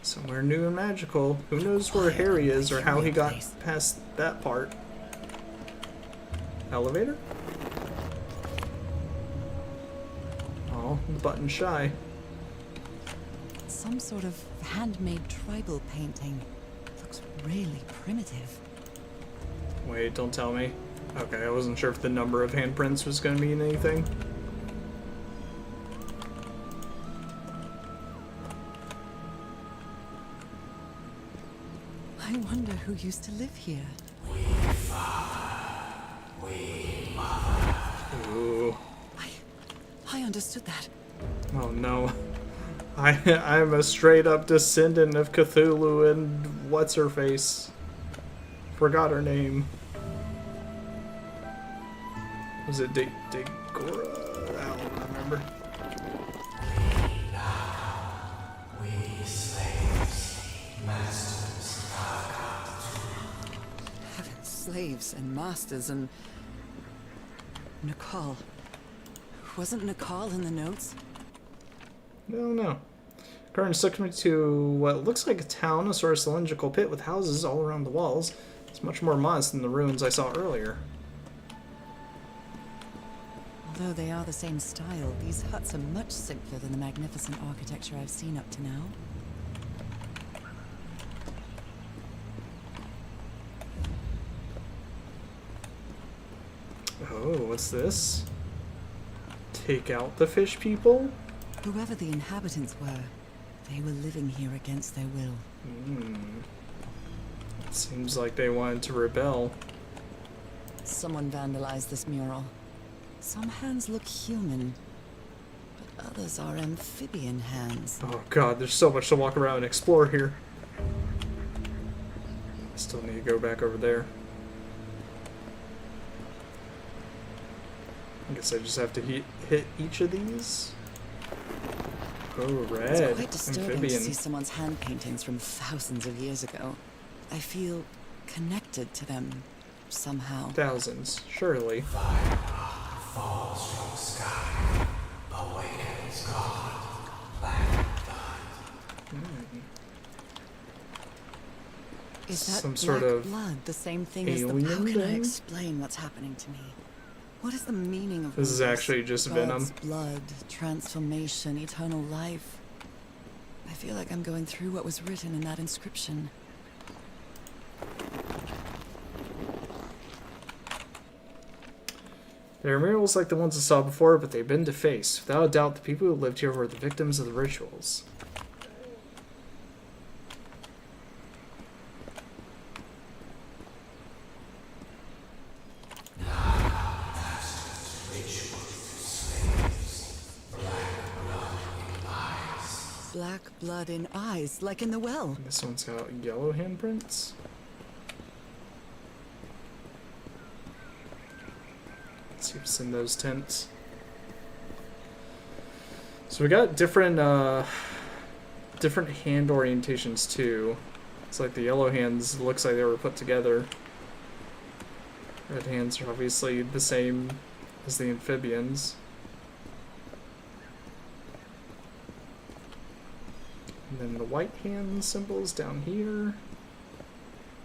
Somewhere new and magical. Who knows where Harry is or how he got past that part? Elevator? Oh, button shy. Some sort of handmade tribal painting. Looks really primitive. Wait, don't tell me. Okay, I wasn't sure if the number of handprints was going to mean anything. I wonder who used to live here. Ooh. I understood that. Oh no. I'm a straight up descendant of Cthulhu and what's her face? Forgot her name. Was it Degora? I don't remember. We slaves, masters Heavens, slaves and masters and... Nicole. Wasn't Nicole in the notes? No. Current took me to what looks like a town, a sort of cylindrical pit with houses all around the walls. It's much more modest than the ruins I saw earlier. Although they are the same style, these huts are much simpler than the magnificent architecture I've seen up to now. Oh, what's this? Take out the fish people? Whoever the inhabitants were, they were living here against their will. Seems like they wanted to rebel. Someone vandalized this mural. Some hands look human, but others are amphibian hands. Oh god, there's so much to walk around and explore here. I still need to go back over there. I guess I just have to hit each of these. Oh, red. It's quite disturbing Amphibian. to see someone's hand paintings from thousands of years ago. I feel connected to them somehow. Thousands, surely. falls from the sky, awakens God, black blood. Is that Some sort black of blood the same thing as the... alien How can I thing? explain what's happening to me? What is the meaning of This all is actually just God's venom. blood, transformation, eternal life. I feel like I'm going through what was written in that inscription. There are murals like the ones I saw before, but they've been defaced. Without a doubt, the people who lived here were the victims of the rituals. Black blood in eyes, like in the well. This one's got yellow handprints. Let's see what's in those tents. So we got different different hand orientations too. It's like the yellow hands looks like they were put together. Red hands are obviously the same as the amphibians. And then the white hand symbols down here.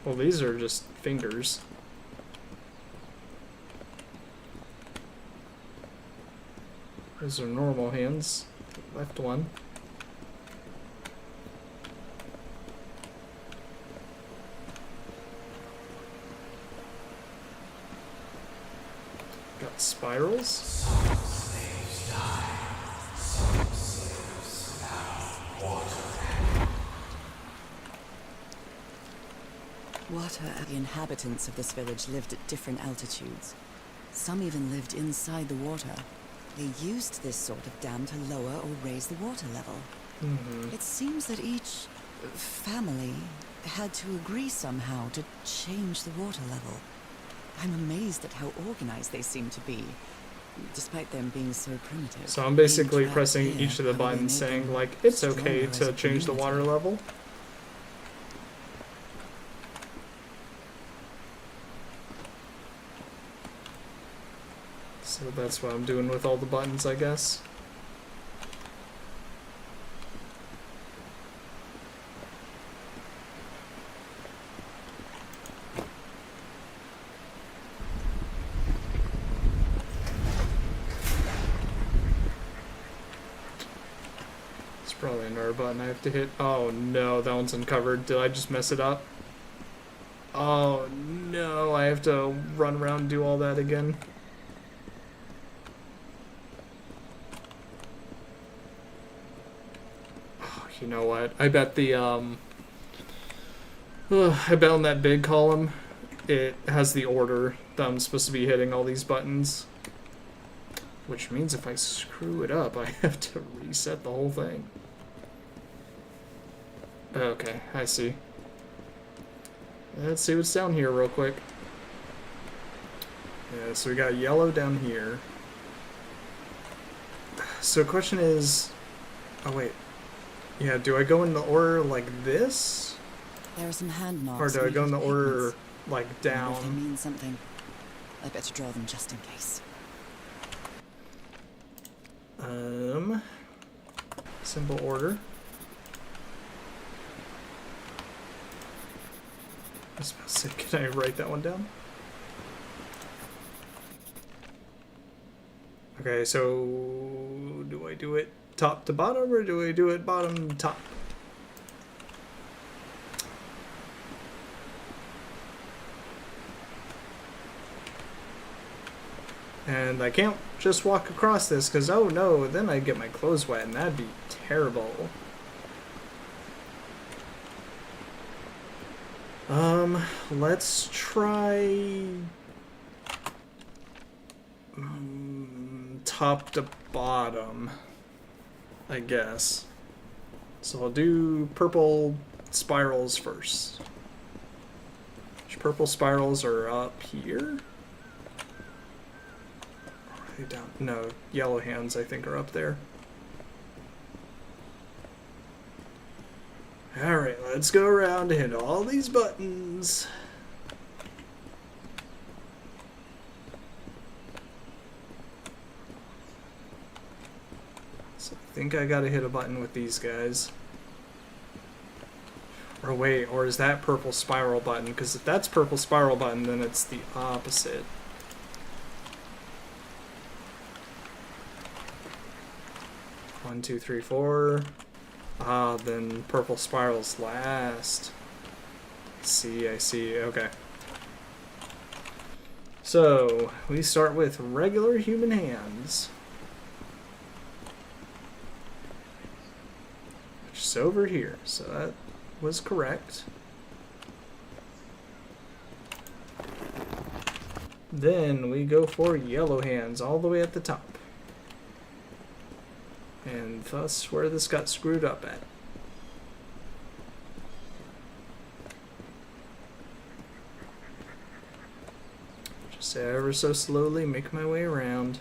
Well, these are just fingers. Those are normal hands. The left one. spirals. Water. The inhabitants of this village lived at different altitudes. Some even lived inside the water. They used this sort of dam to lower or raise the water level. It seems that each family had to agree somehow to change the water level. I'm amazed at how organized they seem to be, despite them being so primitive. So I'm basically Being trapped pressing here each of the probably buttons made saying, them like, it's stronger okay as to a change the water community. level. So that's what I'm doing with all the buttons, I guess. It's probably another button I have to hit. Oh no, that one's uncovered. Did I just mess it up? Oh no, I have to run around and do all that again. You know what? I bet the I bet on that big column it has the order that I'm supposed to be hitting all these buttons. Which means if I screw it up, I have to reset the whole thing. Okay, I see. Let's see what's down here real quick. Yeah, so we got yellow down here. So the question is... Oh wait. Yeah, do I go in the order like this? There are some hand Or marks. do I go in the near the order pigments. like I wonder if they down? mean something. I better draw them just in case. Simple order. I was about to say, can I write that one down? Okay, so do I do it top to bottom or do I do it bottom to top? And I can't just walk across this because, oh no, then I'd get my clothes wet and that'd be terrible. Let's try top to bottom, I guess. So I'll do purple spirals first. Which purple spirals are up here? Or are they down? No, yellow hands I think are up there. Alright, let's go around and hit all these buttons. So I think I gotta hit a button with these guys. Or wait, or is that purple spiral button? Because if that's purple spiral button, then it's the opposite. One, two, three, four. Ah, then purple spirals last. I see, okay. So, we start with regular human hands. Which is over here, so that was correct. Then we go for yellow hands all the way at the top. And thus where this got screwed up at. Just ever so slowly make my way around.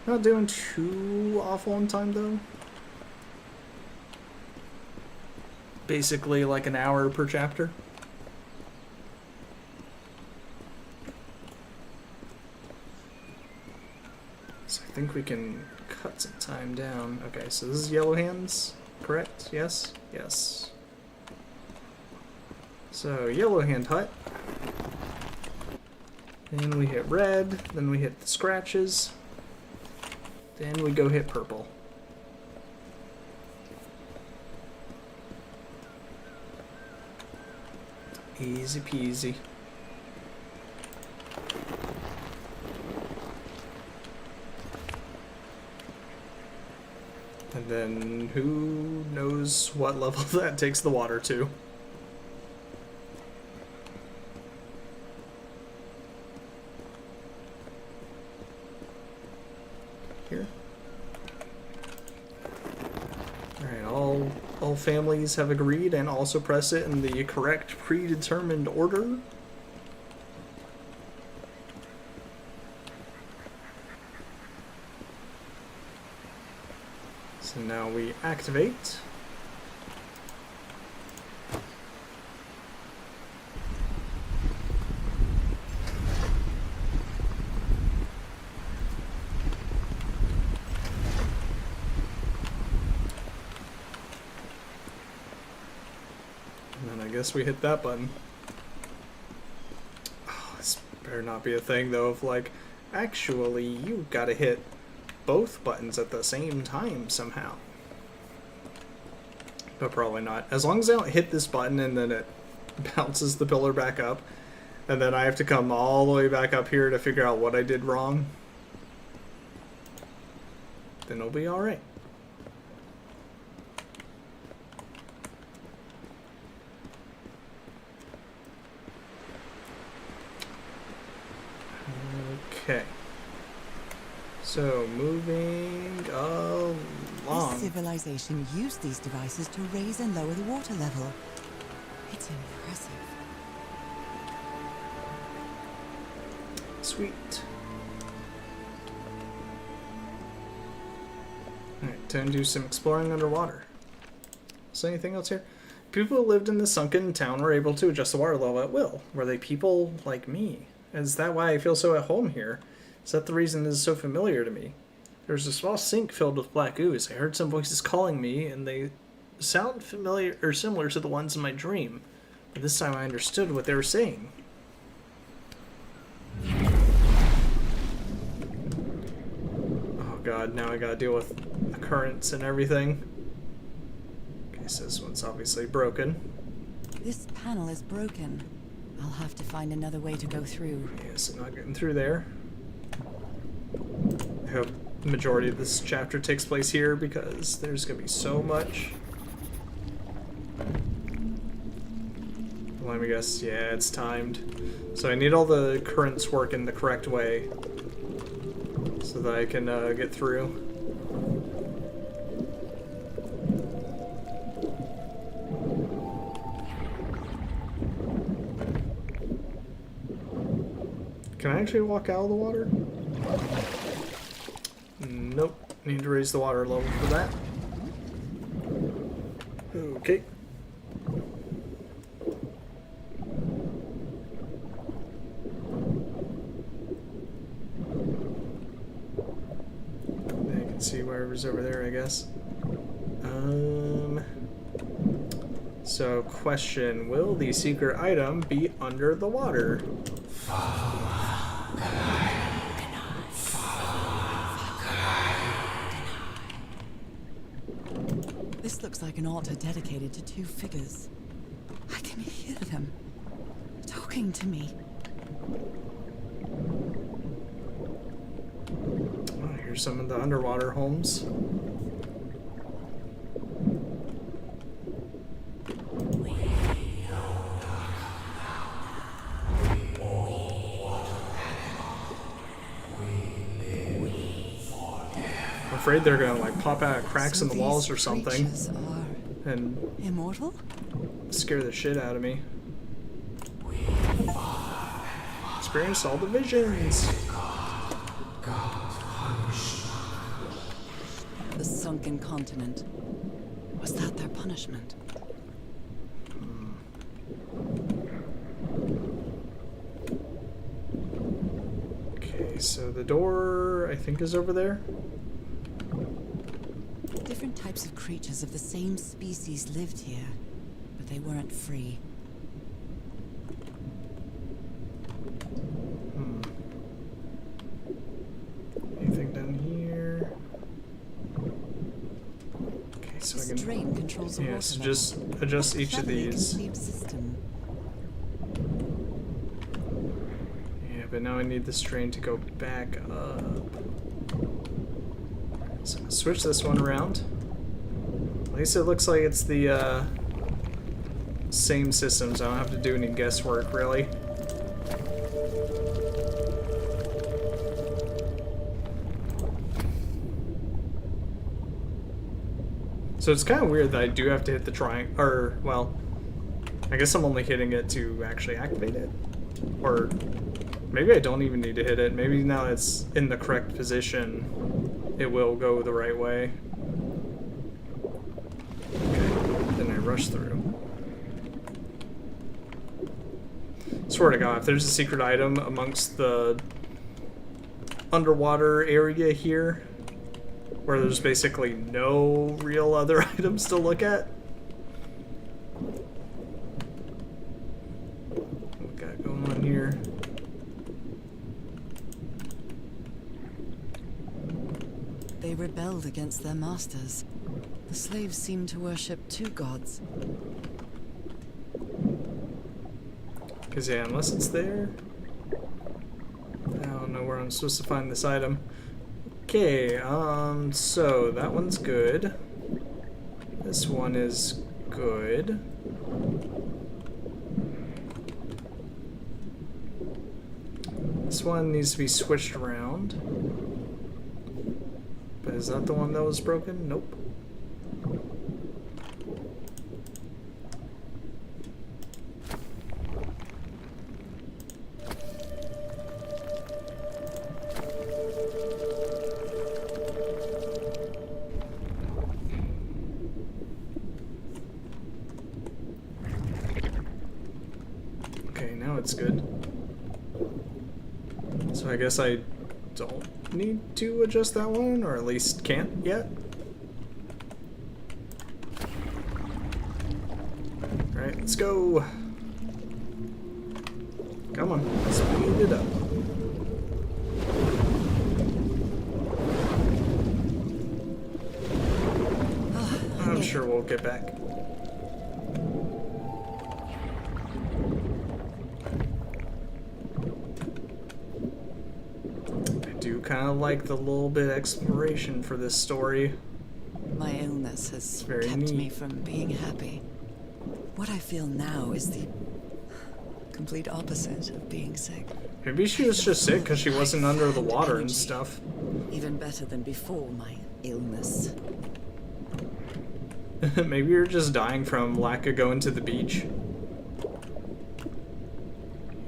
Not doing too awful on time though. Basically like an hour per chapter. So I think we can cut some time down. Okay, so this is yellow hands, correct? Yes? Yes. So, yellow hand hut. Then we hit red, then we hit the scratches. Then we go hit purple. Easy peasy. And then who knows what level that takes the water to. Here. Alright, all families have agreed and also press it in the correct predetermined order. So now we activate. And then I guess we hit that button. Oh, this better not be a thing though of like, actually you gotta hit both buttons at the same time somehow. But probably not. As long as I don't hit this button and then it bounces the pillar back up, and then I have to come all the way back up here to figure out what I did wrong, then it'll be alright. Okay. So, moving along. This civilization used these devices to raise and lower the water level. It's impressive. Sweet. Alright, time to do some exploring underwater. Is there anything else here? People who lived in the sunken town were able to adjust the water level at will. Were they people like me? Is that why I feel so at home here? Is that the reason this is so familiar to me? There's a small sink filled with black ooze. I heard some voices calling me, and they sound familiar or similar to the ones in my dream. But this time I understood what they were saying. Oh god, now I gotta deal with the currents and everything. Okay, so this one's obviously broken. This panel is broken. I'll have to find another way to go through. Yeah, so not getting through there. I hope the majority of this chapter takes place here because there's gonna be so much. Let me guess, yeah, it's timed. So I need all the currents working the correct way so that I can get through. Can I actually walk out of the water? Nope. Need to raise the water level for that. Okay. I can see whatever's over there, I guess. So question, will the secret item be under the water? This looks like an altar dedicated to two figures. I can hear them talking to me. Oh, here's some of the underwater homes. I'm afraid they're gonna like pop out of cracks So in the walls these or something creatures are and immortal? scare the shit out of me. Experience all the visions. The sunken continent. Was that their punishment? Okay, so the door I think is over there. Different types of creatures of the same species lived here, but they weren't free. Anything down here? Okay, so I This can. drain controls the Yeah, water so level. just adjust each of Suddenly a these. complete system. Yeah, but now I need this drain to go back up. So I'm gonna switch this one around. At least it looks like it's the same system, so I don't have to do any guesswork, really. So it's kind of weird that I do have to hit the triangle, or, well, I guess I'm only hitting it to actually activate it. Or maybe I don't even need to hit it. Maybe now it's in the correct position, it will go the right way. Okay, then I rush through. Swear to God, if there's a secret item amongst the underwater area here, where there's basically no real other items to look at. What we got going on here? They rebelled against their masters. The slaves seemed to worship two gods. Because, yeah, unless it's there, I don't know where I'm supposed to find this item. Okay, so that one's good. This one is good. This one needs to be switched around. But is that the one that was broken? Nope. Okay, now it's good. So I guess I don't need to adjust that one, or at least can't yet. Alright, let's go. Come on, speed it up. I'm sure we'll get back. Kind of like the little bit exploration for this story. My illness has very kept neat. me from being happy. What I feel now is the complete opposite of being sick. Maybe she was just sick because she wasn't under the water and stuff. Even better than before my illness. Maybe you're just dying from lack of going to the beach.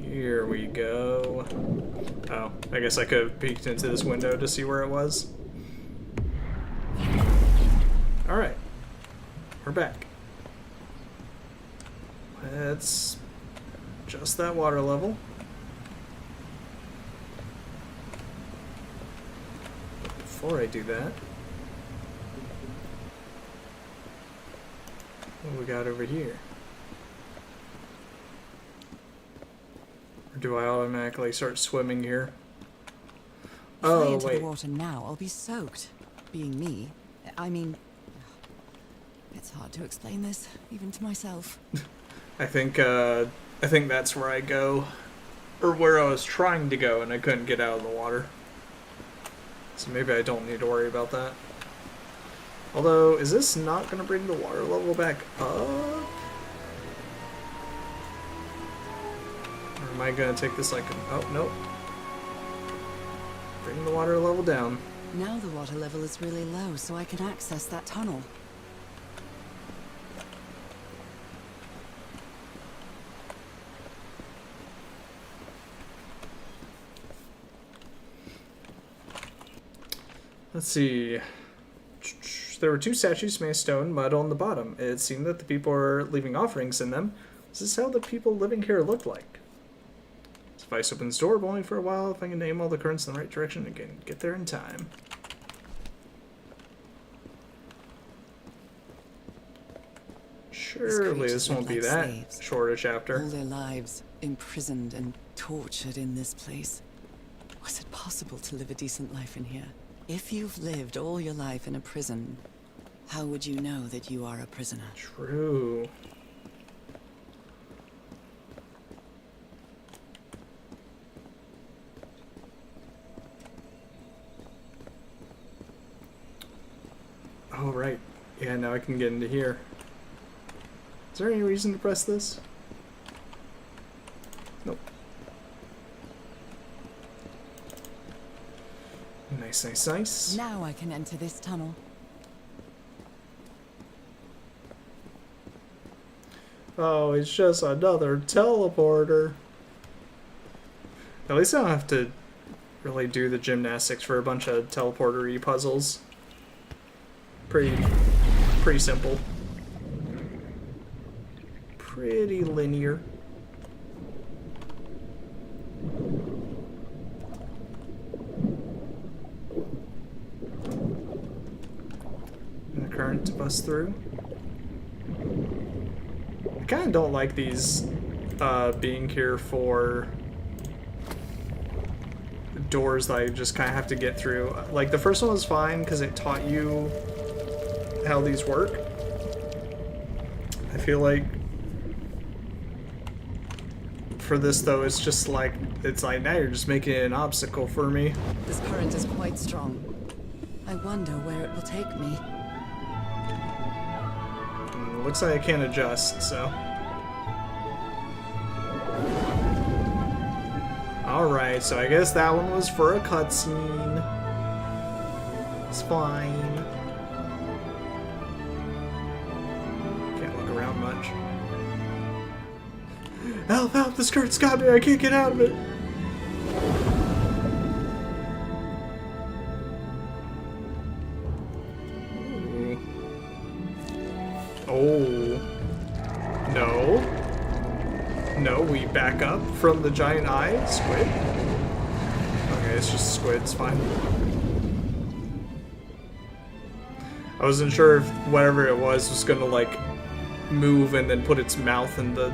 Here we go. Oh, I guess I could have peeked into this window to see where it was. Alright. We're back. Let's adjust that water level. But before I do that, what do we got over here? Or do I automatically start swimming here? Fly Oh, into wait. the water now, I'll be soaked. Being me, I mean, it's hard to explain this, even to myself. I think that's where I go. Or where I was trying to go and I couldn't get out of the water. So maybe I don't need to worry about that. Although, is this not going to bring the water level back up? Or am I going to take this like... Oh, nope. Bring the water level down. Now the water level is really low, so I can access that tunnel. Let's see. There were two statues made of stone, mud on the bottom. It seemed that the people were leaving offerings in them. Is this how the people living here looked like? Spice opens the door, but only for a while. If I can aim all the currents in the right direction, I can get there in time. Surely this won't be that short a chapter. All their lives imprisoned and tortured in this place. Was it possible to live a decent life in here? If you've lived all your life in a prison, how would you know that you are a prisoner? True. All right. Yeah, now I can get into here. Is there any reason to press this? Nope. Nice, nice, nice. Now I can enter this tunnel. Oh, it's just another teleporter. At least I don't have to really do the gymnastics for a bunch of teleporter-y puzzles. Pretty simple. Pretty linear. And the current to bust through. I kind of don't like these being here for doors that I just kind of have to get through. Like, the first one was fine because it taught you how these work. I feel like for this, though, it's just like, now you're just making it an obstacle for me. This current is quite strong. I wonder where it will take me. Looks like I can't adjust, so. Alright, so I guess that one was for a cutscene. It's fine. Can't look around much. Help, help, the skirt's got me, I can't get out of it. Ooh. Oh. No. No, we back up from the giant eye squid. Okay, it's just a squid, it's fine. I wasn't sure if whatever it was gonna, like, move and then put its mouth in the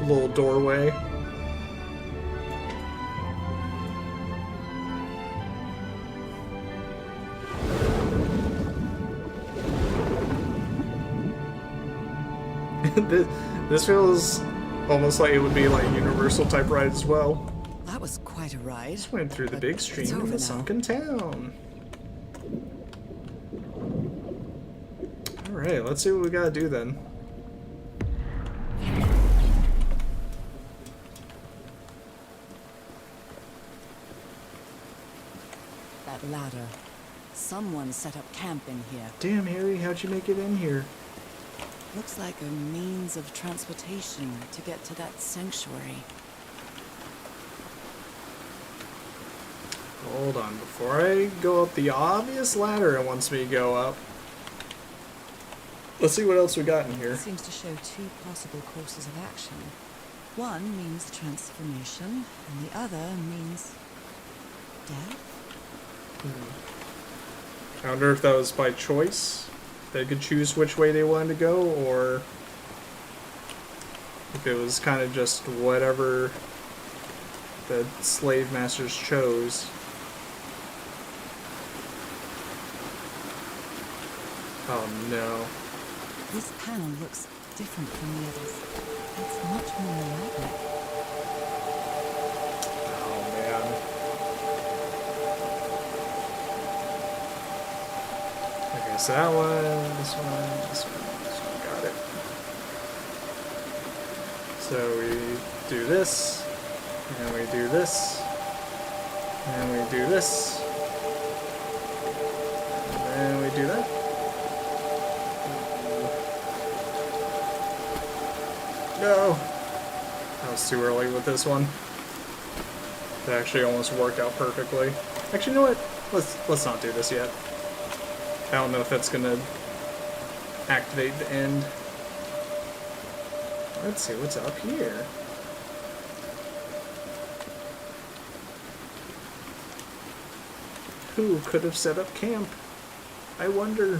little doorway. This feels almost like it would be like a universal type ride as well. That was quite a ride. Just went through the but big it's stream over in the now. sunken town. Alright, let's see what we gotta do then. That ladder. Someone set up camp in here. Damn, Harry, how'd you make it in here? Looks like a means of transportation to get to that sanctuary. Hold on, before I go up the obvious ladder it wants me to go up, let's see what else we got in here. It seems to show two possible courses of action. One means transformation, and the other means death. I wonder if that was by choice. They could choose which way they wanted to go, or if it was kind of just whatever the slave masters chose. Oh no. This panel looks different from the others. It's much more elaborate. Oh man. Okay, so that one, this one, this one, this one, got it. So we do this, and we do this, and we do this, and then we do that. No! That was too early with this one. It actually almost worked out perfectly. Actually, you know what? Let's not do this yet. I don't know if that's gonna activate the end. Let's see what's up here. Who could have set up camp? I wonder.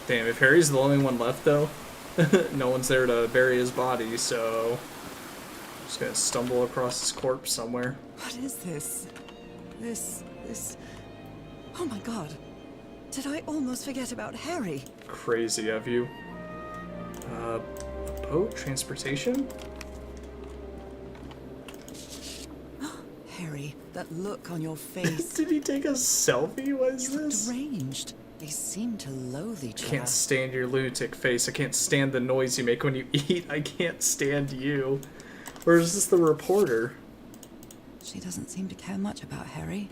Damn, if Harry's the only one left though, no one's there to bury his body, so I'm just gonna stumble across his corpse somewhere. What is this? This... Oh my god. Did I almost forget about Harry? Crazy of you. A boat? Transportation? Harry, That look on your face. Did he take a selfie? What is You look this? deranged. They seem to loathe each other. Can't stand your lunatic face. I can't stand the noise you make when you eat. I can't stand you. Or is this the reporter? She doesn't seem to care much about Harry.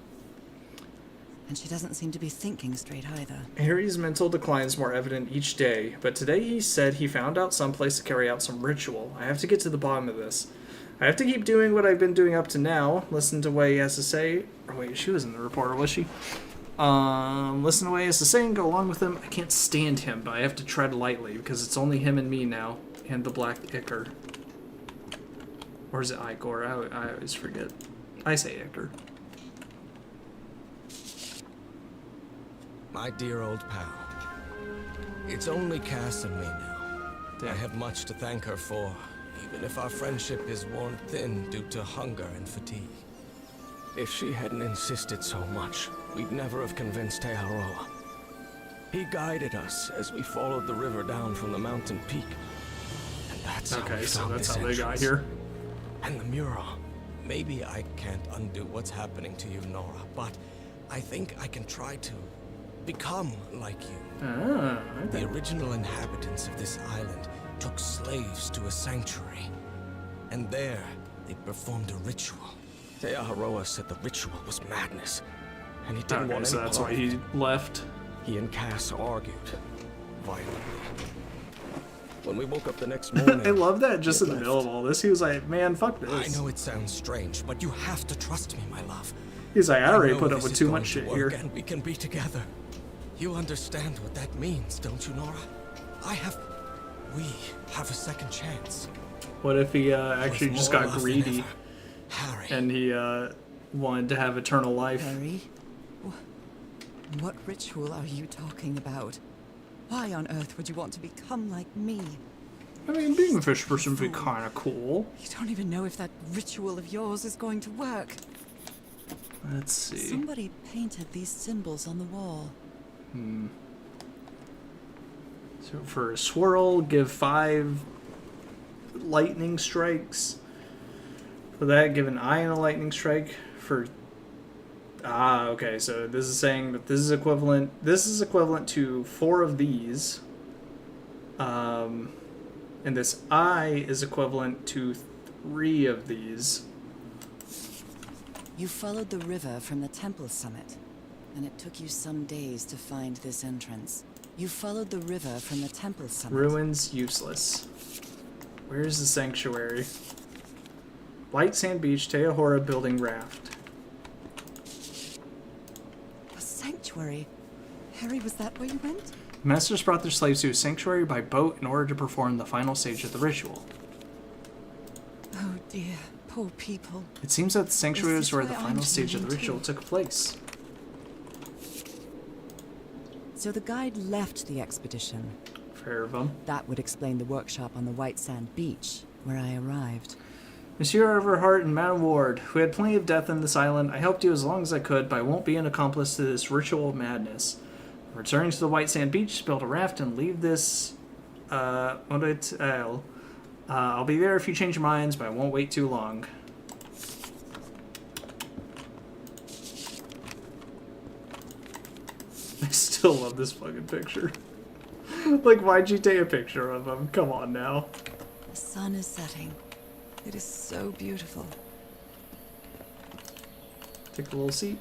And she doesn't seem to be thinking straight either. Harry's mental decline is more evident each day, but today he said he found out some place to carry out some ritual. I have to get to the bottom of this. I have to keep doing what I've been doing up to now. Listen to what he has to say. Or wait, she wasn't the reporter, was she? Listen to what he has to say and go along with him. I can't stand him, but I have to tread lightly because it's only him and me now. And the Black Ichor. Or is it Icor? I always forget. I say Ichor. My dear old pal. It's only Cass and me now. I have much to thank her for, even if our friendship is worn thin due to hunger and fatigue. If she hadn't insisted so much, we'd never have convinced Aotearoa. He guided us as we followed the river down from the mountain peak. And that's how we found this they got entrance. here. And the mural. Maybe I can't undo what's happening to you, Nora, but I think I can try to become like you. The original inhabitants of this island took slaves to a sanctuary. And there, they performed a ritual. Aotearoa said the ritual was madness, and he didn't want any so that's part why of it. he left. He and Cass argued violently. When we woke up the next morning, I love that just he in the had middle of all this, he was like, man, fuck this. I know it sounds strange, but you have to trust me, my love. He's like, I already know put up this with is too going much to shit work, here. and we can be together. You understand what that means, don't you, Nora? We have a second chance. What if he actually With just more got love than greedy ever. Harry. and he wanted to have eternal life? Harry? What ritual are you talking about? Why on earth would you want to become like me? I mean, being a fish person would be kind of cool. You don't even know if that ritual of yours is going to work. Let's see. Somebody painted these symbols on the wall. So for a swirl, give 5 lightning strikes. For that, give an eye and a lightning strike. For okay, so this is saying that this is equivalent. This is equivalent to 4 of these. And this eye is equivalent to 3 of these. You followed the river from the temple summit, and it took you some days to find this entrance. You followed the river from the temple summit. Ruins useless. Where's the sanctuary? White Sand Beach, Teahora building raft. A sanctuary? Harry, was that where you went? The masters brought their slaves to a sanctuary by boat in order to perform the final stage of the ritual. Oh dear, poor people. It seems that the sanctuary Is is this where why the I'm final stage of the feeling ritual too? took place. So the guide left the expedition. Fair of them. That would explain the workshop on the White Sand Beach, where I arrived. Monsieur Everhart and Madame Ward, who had plenty of death in this island, I helped you as long as I could, but I won't be an accomplice to this ritual of madness. Returning to the White Sand Beach, build a raft and leave this motel. I'll be there if you change your minds, but I won't wait too long. I still love this fucking picture. Like, why'd you take a picture of him? Come on now. The sun is setting. It is so beautiful. Take a little seat.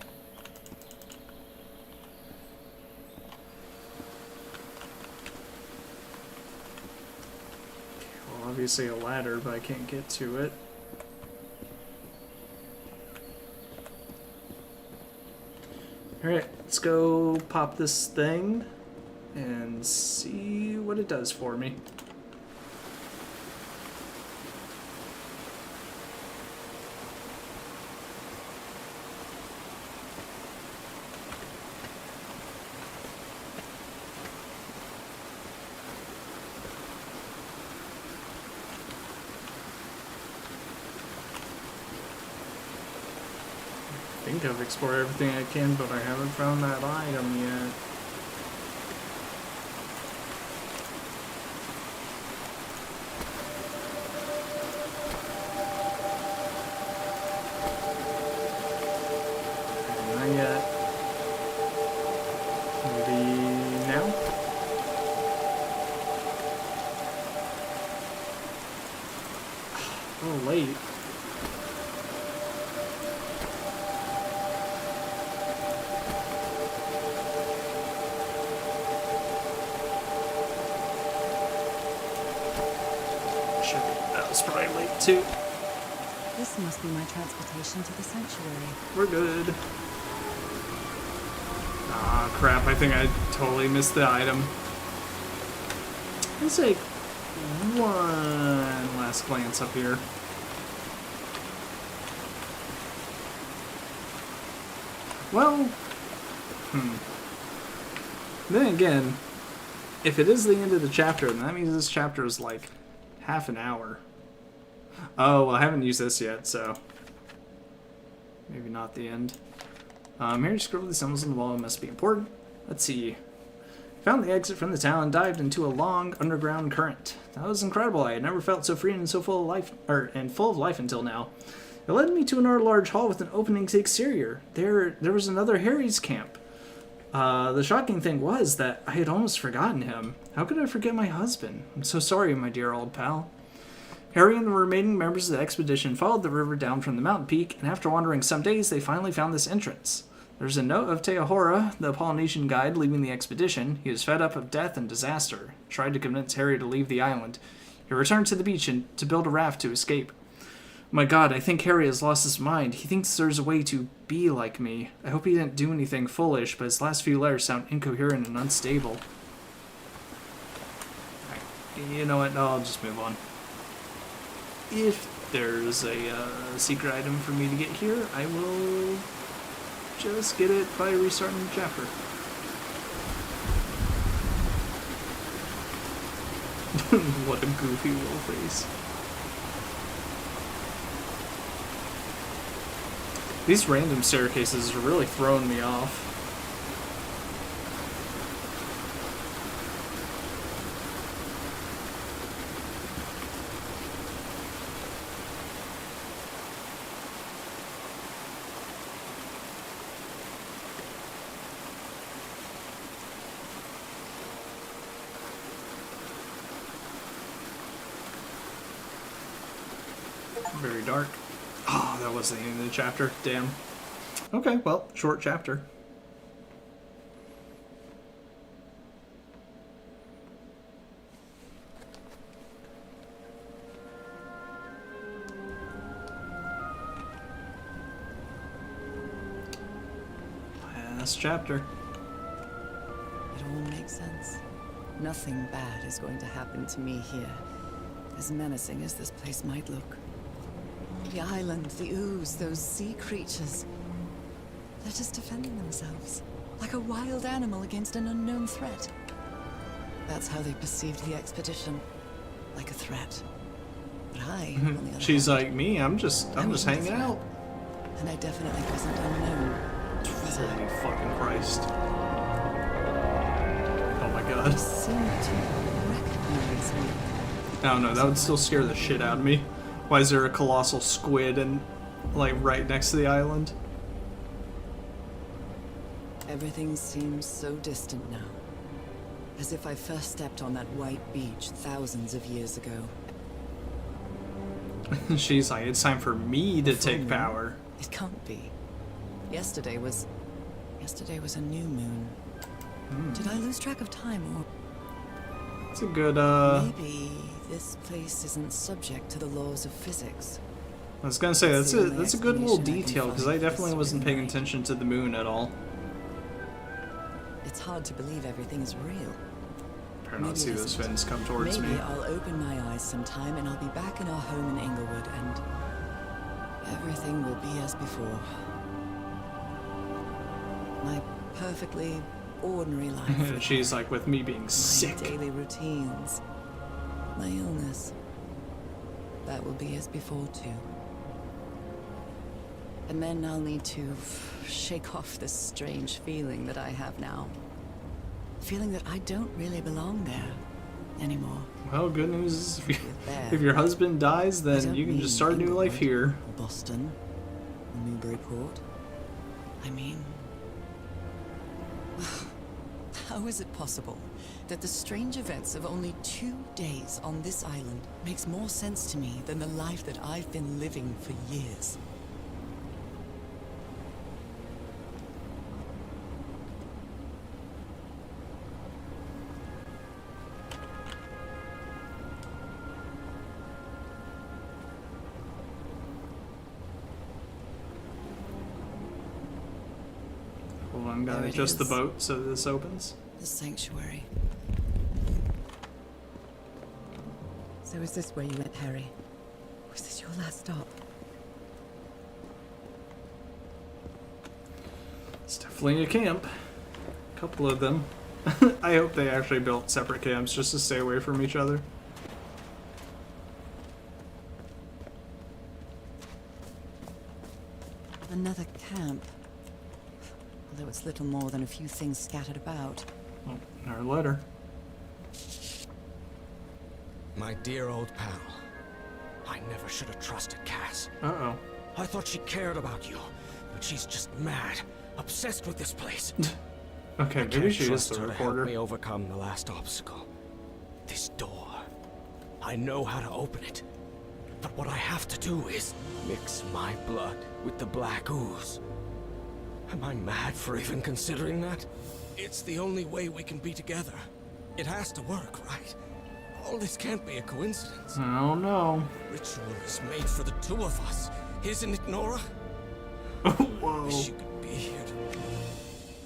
Well, obviously a ladder, but I can't get to it. Alright, let's go pop this thing and see what it does for me. I think I've explored everything I can, but I haven't found that item yet. It's probably late too. This must be my transportation to the sanctuary. We're good. Ah, crap. I think I totally missed the item. Let's take one last glance up here. Well, then again, if it is the end of the chapter, then that means this chapter is like half an hour. Oh, well, I haven't used this yet, so maybe not the end. Mary scribbled the symbols on the wall. It must be important. Let's see. Found the exit from the town and dived into a long underground current. That was incredible. I had never felt so free and so full of life, full of life until now. It led me to another large hall with an opening to the exterior. There was another Harry's camp. The shocking thing was that I had almost forgotten him. How could I forget my husband? I'm so sorry, my dear old pal. Harry and the remaining members of the expedition followed the river down from the mountain peak, and after wandering some days, they finally found this entrance. There's a note of Teahora, the Polynesian guide leaving the expedition. He was fed up of death and disaster, tried to convince Harry to leave the island. He returned to the beach and to build a raft to escape. My God, I think Harry has lost his mind. He thinks there's a way to be like me. I hope he didn't do anything foolish, but his last few letters sound incoherent and unstable. Right. You know what? I'll just move on. If there's a secret item for me to get here, I will just get it by restarting the chapter. What a goofy little face. These random staircases are really throwing me off. Very dark. Oh, that was the end of the chapter. Damn. Okay, well, short chapter. Last chapter. It all makes sense. Nothing bad is going to happen to me here, as menacing as this place might look. The island, the ooze, those sea creatures. They're just defending themselves, like a wild animal against an unknown threat. That's how they perceived the expedition, like a threat. But I, on the other She's hand, like me. I'm just hanging out. and I definitely wasn't unknown. Holy fucking Christ! Oh my God! They seemed to recognize me. I don't know. That would still scare the shit out of me. Why is there a colossal squid and like right next to the island? Everything seems so distant now. As if I first stepped on that white beach thousands of years ago. She's like, it's time for me to take power. It can't be. Yesterday was a new moon. Did I lose track of time, or It's a good, maybe this place isn't subject to the laws of physics? I was gonna say, that's a good little explanation I can detail, because I find for definitely this wasn't paying relay. attention to the moon at all. It's hard to believe everything is real. Better not Maybe see it those isn't. fins come towards Maybe me. I'll open my eyes sometime and I'll be back in our home in Inglewood and everything will be as before. My perfectly ordinary life. with She's like, with me being my sick. daily routines. My illness. That will be as before too. And then I'll need to shake off this strange feeling that I have now. Feeling that I don't really belong there anymore. Well, good news is There. if your husband dies, I then don't you can mean just start a new life Inglewood here. or Boston, or Newburyport. I mean, how is it possible that the strange events of only 2 days on this island makes more sense to me than the life that I've been living for years? Gotta There it adjust the is. boat so this opens. The sanctuary. So is this where you went, Harry? Was this your last stop? It's definitely a camp. A couple of them. I hope they actually built separate camps just to stay away from each other. Another camp. Although it's little more than a few things scattered about. Oh, our letter. My dear old pal. I never should have trusted Cass. Uh-oh. I thought she cared about you, but she's just mad, obsessed with this place. Okay, I maybe can't she is trust the her to help reporter. me overcome the last obstacle. This door. I know how to open it. But what I have to do is mix my blood with the black ooze. Am I mad for even considering that? It's the only way we can be together. It has to work, right? All this can't be a coincidence. I don't know. Ritual is made for the two of us, isn't it, Nora? Whoa. Wish you could be here to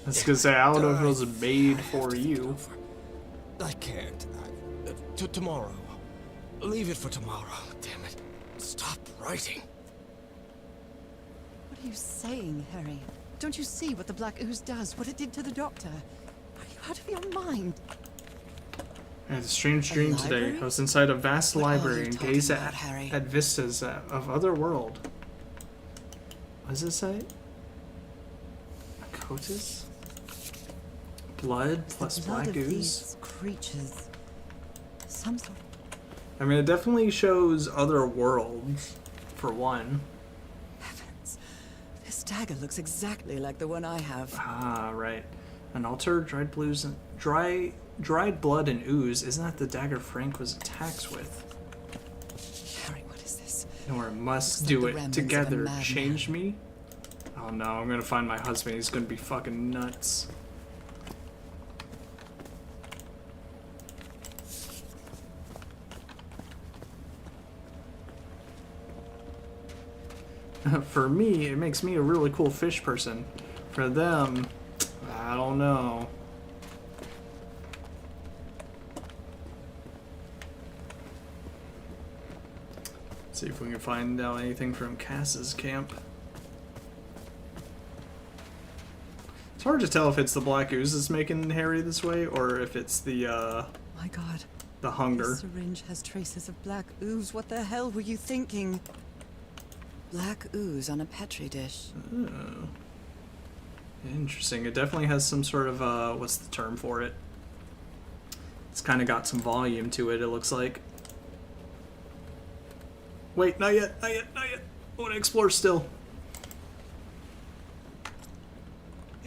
I was gonna say, I don't know if it was made for you. I can't. Tomorrow. Leave it for tomorrow. Damn it. Stop writing. What are you saying, Harry? Don't you see what the black ooze does? What it did to the doctor? Are you out of your mind? I had a strange A dream today. library? I was inside a vast What are library you and talking gazed about, Harry? at vistas of other world. What does it say? Cotis? Blood plus The blood black of ooze? these creatures. Some sort. I mean, it definitely shows other worlds, for one. Heavens. This dagger looks exactly like the one I have. Ah, right. An altar, dried blues, and dried blood and ooze. Isn't that the dagger Frank was attacked with? Harry, what is this? Nora must Looks do like the it remnants of a together. madman. Change me? Oh no, I'm gonna find my husband. He's gonna be fucking nuts. For me, it makes me a really cool fish person. For them, I don't know. See if we can find out anything from Cass's camp. It's hard to tell if it's the black ooze that's making Harry this way, or if it's the My God. hunger. This syringe has traces of black ooze. What the hell were you thinking? Black ooze on a petri dish. Oh. Interesting. It definitely has some sort of what's the term for it? It's kind of got some volume to it. It looks like. Wait, not yet, not yet, not yet. I want to explore still.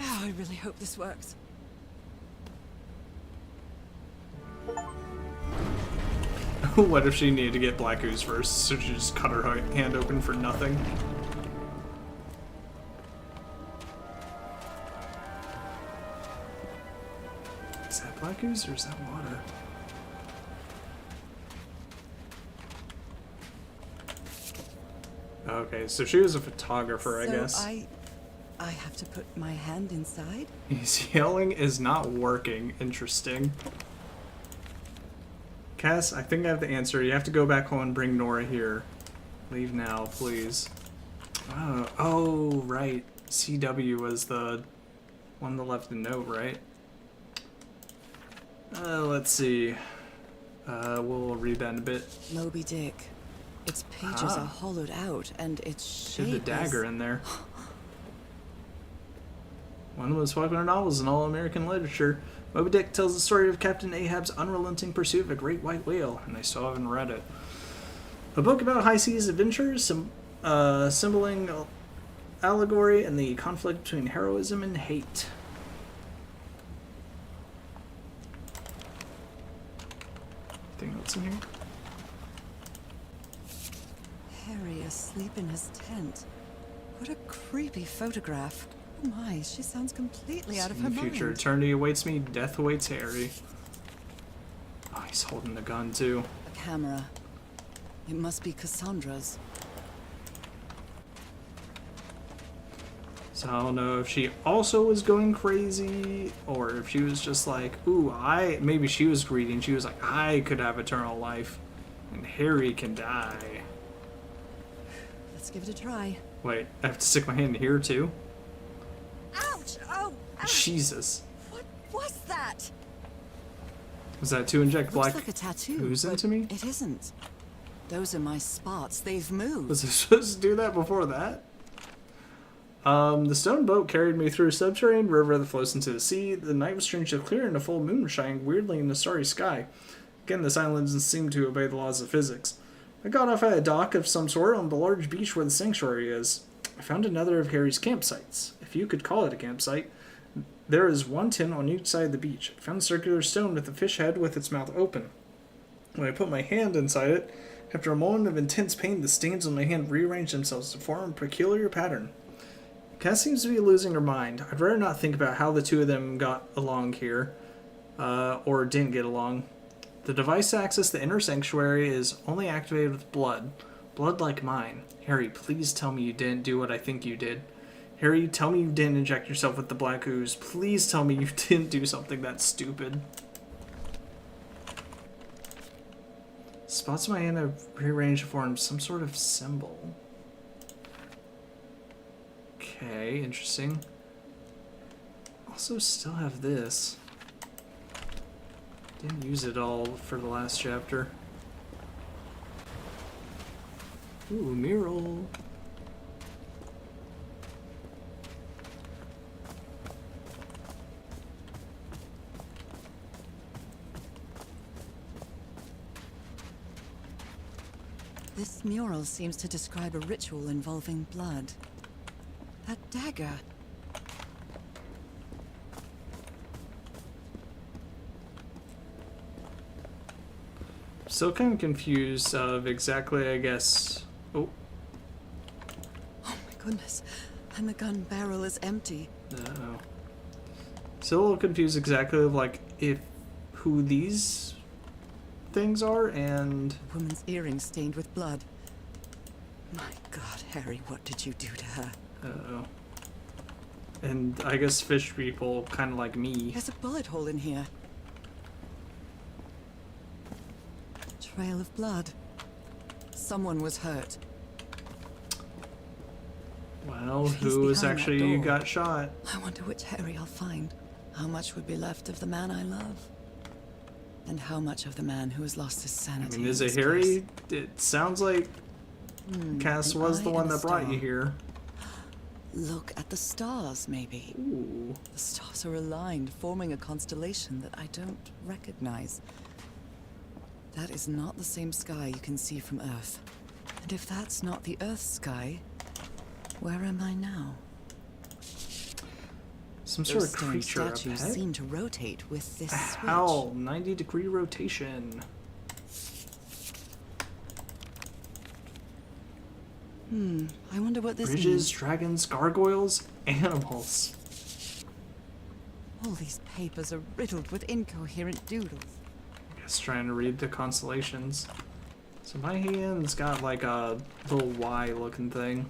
Oh, I really hope this works. What if she needed to get black ooze first, so she just cut her hand open for nothing? Is that black ooze or is that water? Okay, so she was a photographer, I guess. I have to put my hand inside? His yelling is not working. Interesting. Cass, I think I have the answer. You have to go back home and bring Nora here. Leave now, please. Oh, right. CW was the one that left the note, right? Let's see. We'll read that in a bit. Moby Dick. Its pages Ah. are hollowed out, and its shape Did the dagger in there. One of the most popular novels in all American literature. Moby Dick tells the story of Captain Ahab's unrelenting pursuit of a great white whale, and I still haven't read it. A book about high seas adventures, symboling allegory and the conflict between heroism and hate. Anything else in here? Harry asleep in his tent. What a creepy photograph. Oh my, she sounds completely out of her In the future, mind. eternity awaits me, death awaits Harry. Oh, he's holding the gun too. A camera. It must be Cassandra's. So I don't know if she also was going crazy, or if she was just like, ooh, maybe she was greedy and she was like, I could have eternal life, and Harry can die. Let's give it a try. Wait, I have to stick my hand in here too? Ouch! Oh! Ouch. Jesus. What was that? Was that to inject black Looks like a tattoo. ooze but into me? It isn't. Those are my spots. They've moved. Was I supposed to do that before that? The stone boat carried me through a subterranean river that flows into the sea. The night was strangely clear and a full moon was shining weirdly in the starry sky. Again, this island doesn't seem to obey the laws of physics. I got off at a dock of some sort on the large beach where the sanctuary is. I found another of Harry's campsites, if you could call it a campsite. There is one tent on each side of the beach. I found a circular stone with a fish head with its mouth open. When I put my hand inside it, after a moment of intense pain, the stains on my hand rearranged themselves to form a peculiar pattern. Cass seems to be losing her mind. I'd rather not think about how the two of them got along here, or didn't get along. The device to access the inner sanctuary is only activated with blood. Blood like mine. Harry, please tell me you didn't do what I think you did. Harry, tell me you didn't inject yourself with the black ooze. Please tell me you didn't do something that stupid. Spots in my hand have rearranged to form some sort of symbol. Okay, interesting. Also still have this. Didn't use it all for the last chapter. Ooh, mural. This mural seems to describe a ritual involving blood. That dagger. Still kind of confused of exactly, I guess. Oh. Oh my goodness. And the gun barrel is empty. No. Still a little confused exactly of like who these things are and A woman's earring stained with blood. My God, Harry, what did you do to her? uh-oh. And I guess fish people kind of like me. There's a bullet hole in here. Trail of blood. Someone was hurt. Well, He's who was behind that actually door. got shot? I wonder which Harry I'll find. How much would be left of the man I love? And how much of the man who has lost his I sanity? mean, is in it this Harry? case? It sounds like Cass an was eye the one and a that brought star. you here. Look at the stars, maybe. Ooh. The stars are aligned, forming a constellation that I don't recognize. That is not the same sky you can see from Earth. And if that's not the Earth sky, where am I now? Some sort Those of stone creature. A statues pet? seem to rotate with this switch. Owl, 90-degree rotation. I wonder what this Bridges, means. dragons, gargoyles, animals. All these papers are riddled with incoherent doodles. I guess trying to read the constellations. So my hand's got like a little Y looking thing.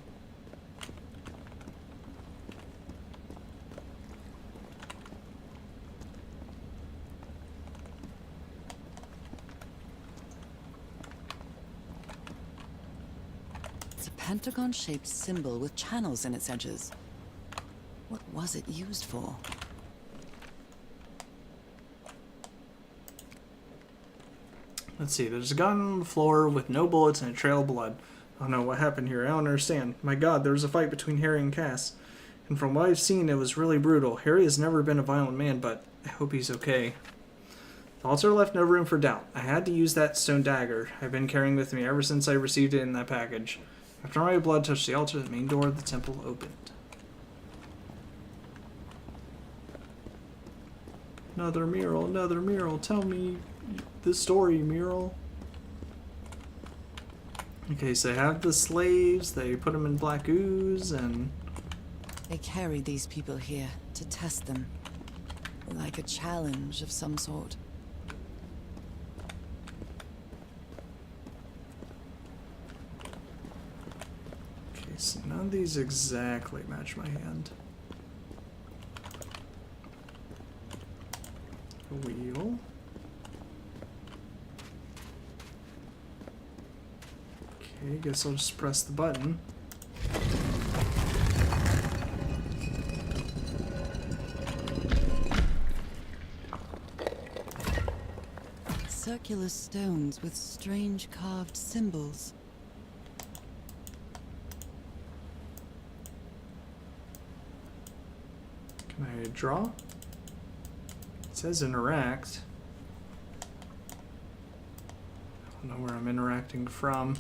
It's a pentagon-shaped symbol with channels in its edges. What was it used for? Let's see, there's a gun on the floor with no bullets and a trail of blood. I don't know what happened here, I don't understand. My God, there was a fight between Harry and Cass. And from what I've seen, it was really brutal. Harry has never been a violent man, but I hope he's okay. The altar left no room for doubt. I had to use that stone dagger I've been carrying with me ever since I received it in that package. After my blood touched the altar, the main door of the temple opened. Another mural. Tell me the story, mural. Okay, so they have the slaves, they put them in black ooze, and... They carried these people here to test them. Like a challenge of some sort. Okay, So none of these exactly match my hand. A wheel. Okay, guess I'll just press the button. Circular stones with strange carved symbols. Can I draw? It says interact. I don't know where I'm interacting from.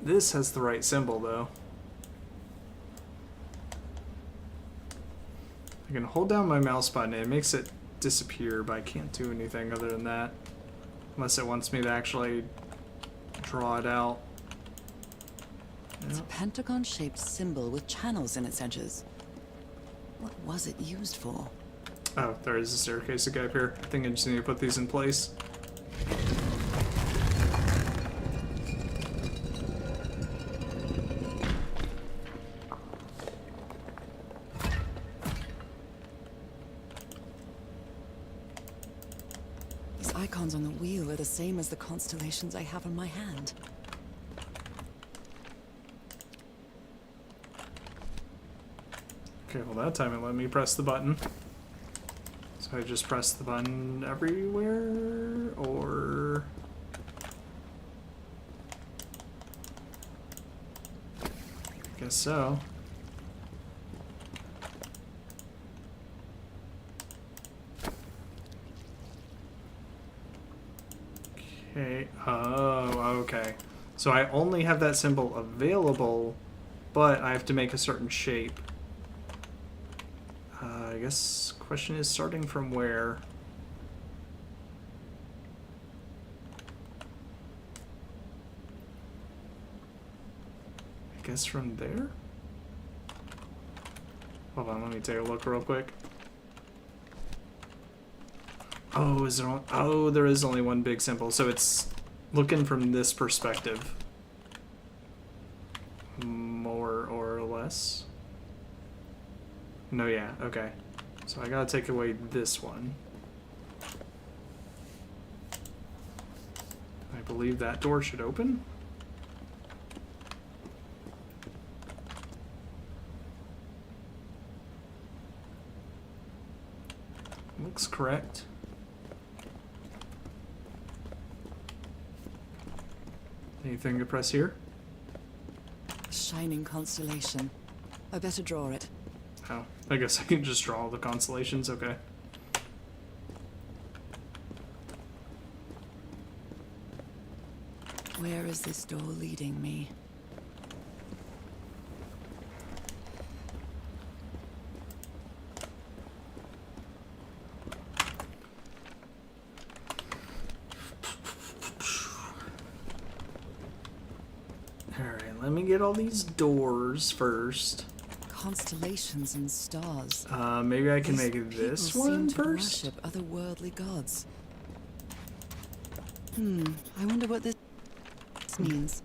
This has the right symbol though. I can hold down my mouse button and it makes it disappear, but I can't do anything other than that. Unless it wants me to actually draw it out. It's a pentagon-shaped symbol with channels in its edges. What was it used for? Oh, there is a staircase to get up here. I think I just need to put these in place. These icons on the wheel are the same as the constellations I have on my hand. Okay, well that time it let me press the button. So I just press the button everywhere, or... Guess so. Okay, oh, okay. So I only have that symbol available, but I have to make a certain shape. I guess question is starting from where? I guess from there? Hold on, let me take a look real quick. Oh, is there only, oh, there is only one big symbol, so it's looking from this perspective. More or less. No, yeah, okay. So I gotta take away this one. I believe that door should open. Looks correct. Anything to press here? Shining constellation. I better draw it. Oh, I guess I can just draw all the constellations, okay. Where is this door leading me? Alright, let me get all these doors first. Constellations and stars. Maybe I can These make this people one seem to first? worship otherworldly gods. I wonder what this means.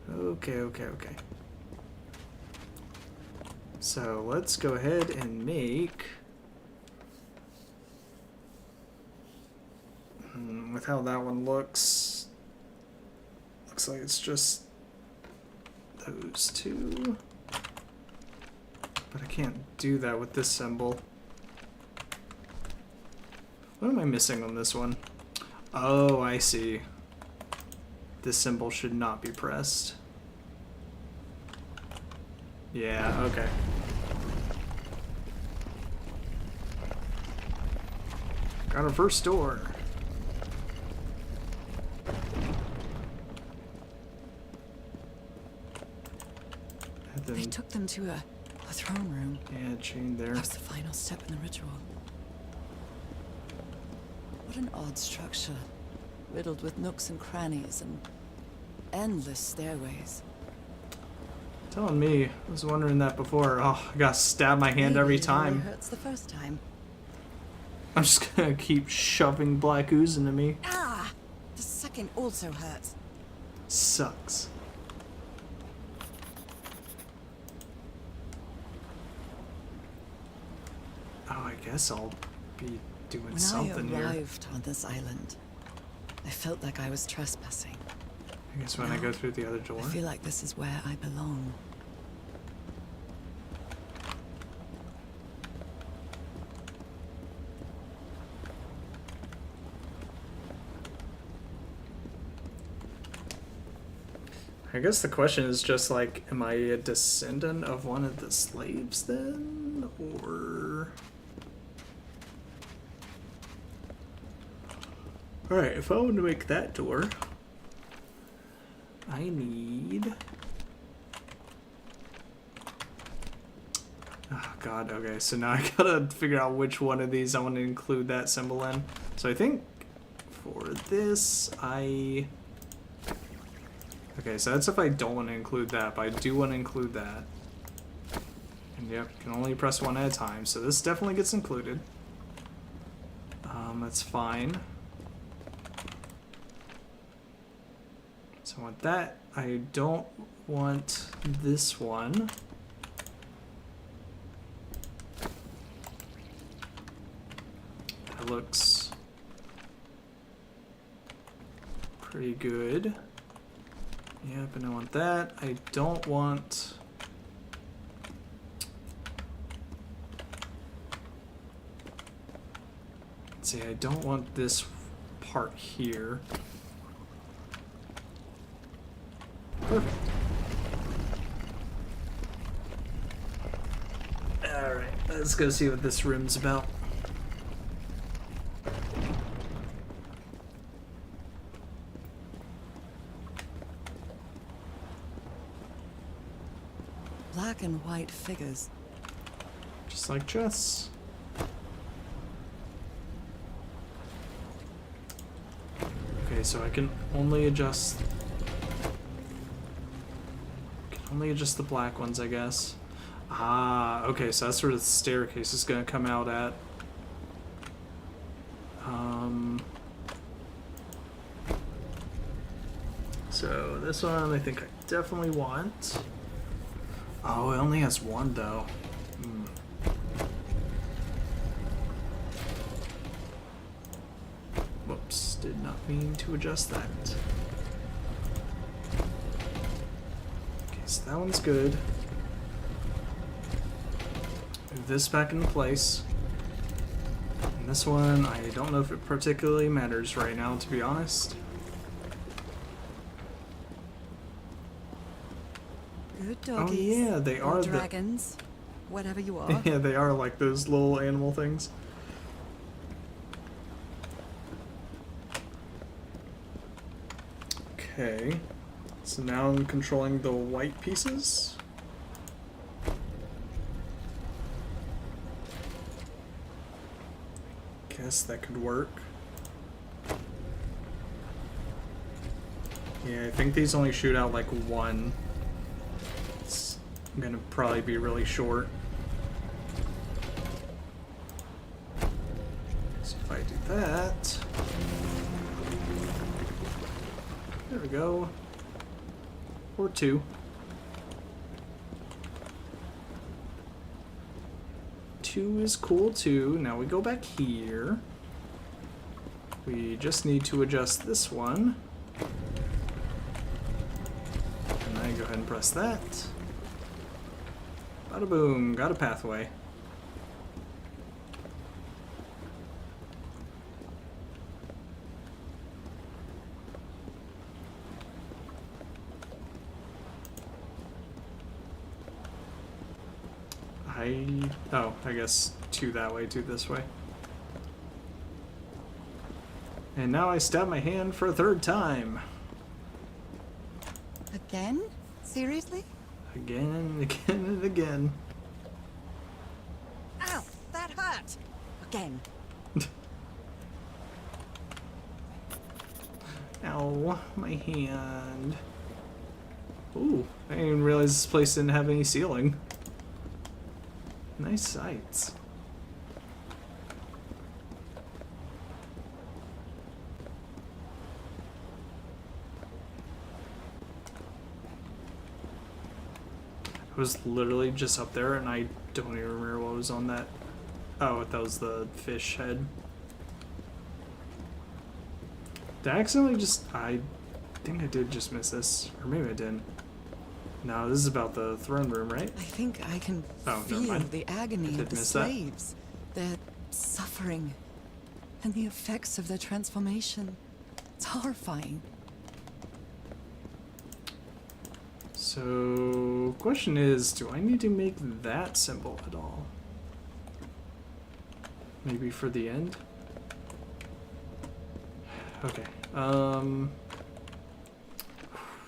Okay. So let's go ahead and make... with how that one looks like it's just those two. But I can't do that with this symbol. What am I missing on this one? Oh, I see. This symbol should not be pressed. Yeah, okay. Got our first door. And They then, took them to a throne room. yeah, chain there. That was the final step in the ritual. What an odd structure. Riddled with nooks and crannies and endless stairways. Telling me, I was wondering that before. Oh, I gotta stab my hand Maybe every it only time. hurts the first time. I'm just gonna keep shoving black ooze into me. Ah! The second also hurts. Sucks. Oh, I guess I'll be doing When something I here. arrived on this island, I felt like I was trespassing. I guess when I go through the other door. I feel like this is where I belong. I guess the question is just like, am I a descendant of one of the slaves then? Or... Alright, if I want to make that door, I need... Oh god, okay, so now I gotta figure out which one of these I want to include that symbol in. So I think for this, Okay, so that's if I don't want to include that, but I do want to include that. And yep, you can only press one at a time, so this definitely gets included. That's fine. So I want that. I don't want this one. That looks pretty good. Yep, and I want that. I don't want... Let's see, I don't want this part here. Perfect. Alright, let's go see what this room's about. Black and white figures. Just like chess. Okay, so I can only adjust... the black ones, I guess. Ah, okay, so that's where the staircase is gonna come out at. So this one I think I definitely want. Oh, it only has one though. Whoops, did not mean to adjust that. Okay, so that one's good. Move this back into place. And this one, I don't know if it particularly matters right now, to be honest. Good Oh doggies. yeah, they or are dragons. Whatever you are. Yeah, they are like those little animal things. Okay, so now I'm controlling the white pieces. Guess that could work. Yeah, I think these only shoot out like one. It's gonna probably be really short. So if I do that, there we go. Or two. Two is cool too. Now we go back here. We just need to adjust this one. And then go ahead and press that. Bada boom, got a pathway. Oh, I guess two that way, two this way. And now I stab my hand for a third time. Again? Seriously? Again and again and again. Ow! That hurt! Again. Ow, my hand. Ooh, I didn't even realize this place didn't have any ceiling. Nice sights. It was literally just up there, and I don't even remember what was on that. Oh, that was the fish head. Did I accidentally just... I think I did just miss this. Or maybe I didn't. No, this is about the throne room, right? I think I can Oh, never feel mind. the agony did of the miss that. slaves, their suffering, and the effects of their transformation. It's horrifying. So, question is, do I need to make that symbol at all? Maybe for the end? Okay.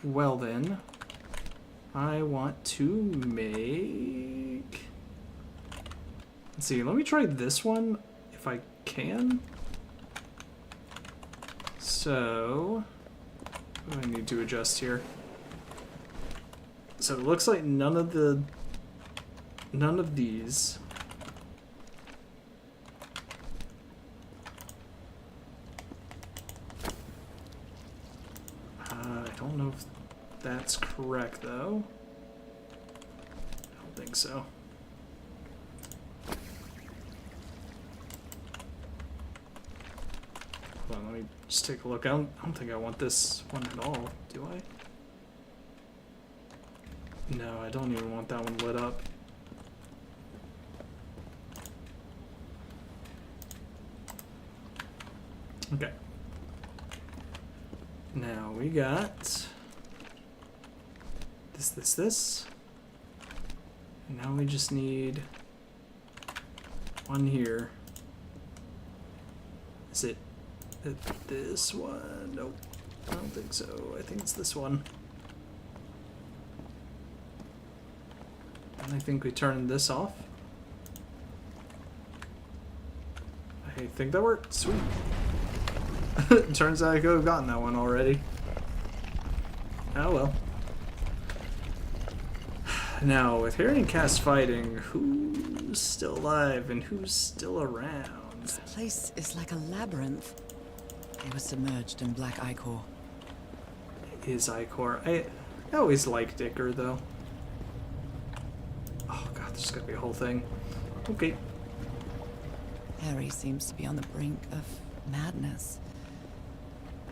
Well then, I want to make... Let's see, let me try this one, if I can. So, what do I need to adjust here? So it looks like none of these. I don't know if that's correct though. I don't think so. Hold on, let me just take a look. I don't think I want this one at all, do I? No, I don't even want that one lit up. Okay. Now we got this. And now we just need one here. Is it this one? Nope. I don't think so. I think it's this one. I think we turn this off. I think that worked. Sweet. Turns out I could have gotten that one already. Oh well. Now, with Harry and Cass fighting, who's still alive and who's still around? This place is like a labyrinth. They were submerged in black ichor. Is Icor. I always liked Dicker though. Oh god, there's gonna be a whole thing. Okay. Harry seems to be on the brink of madness.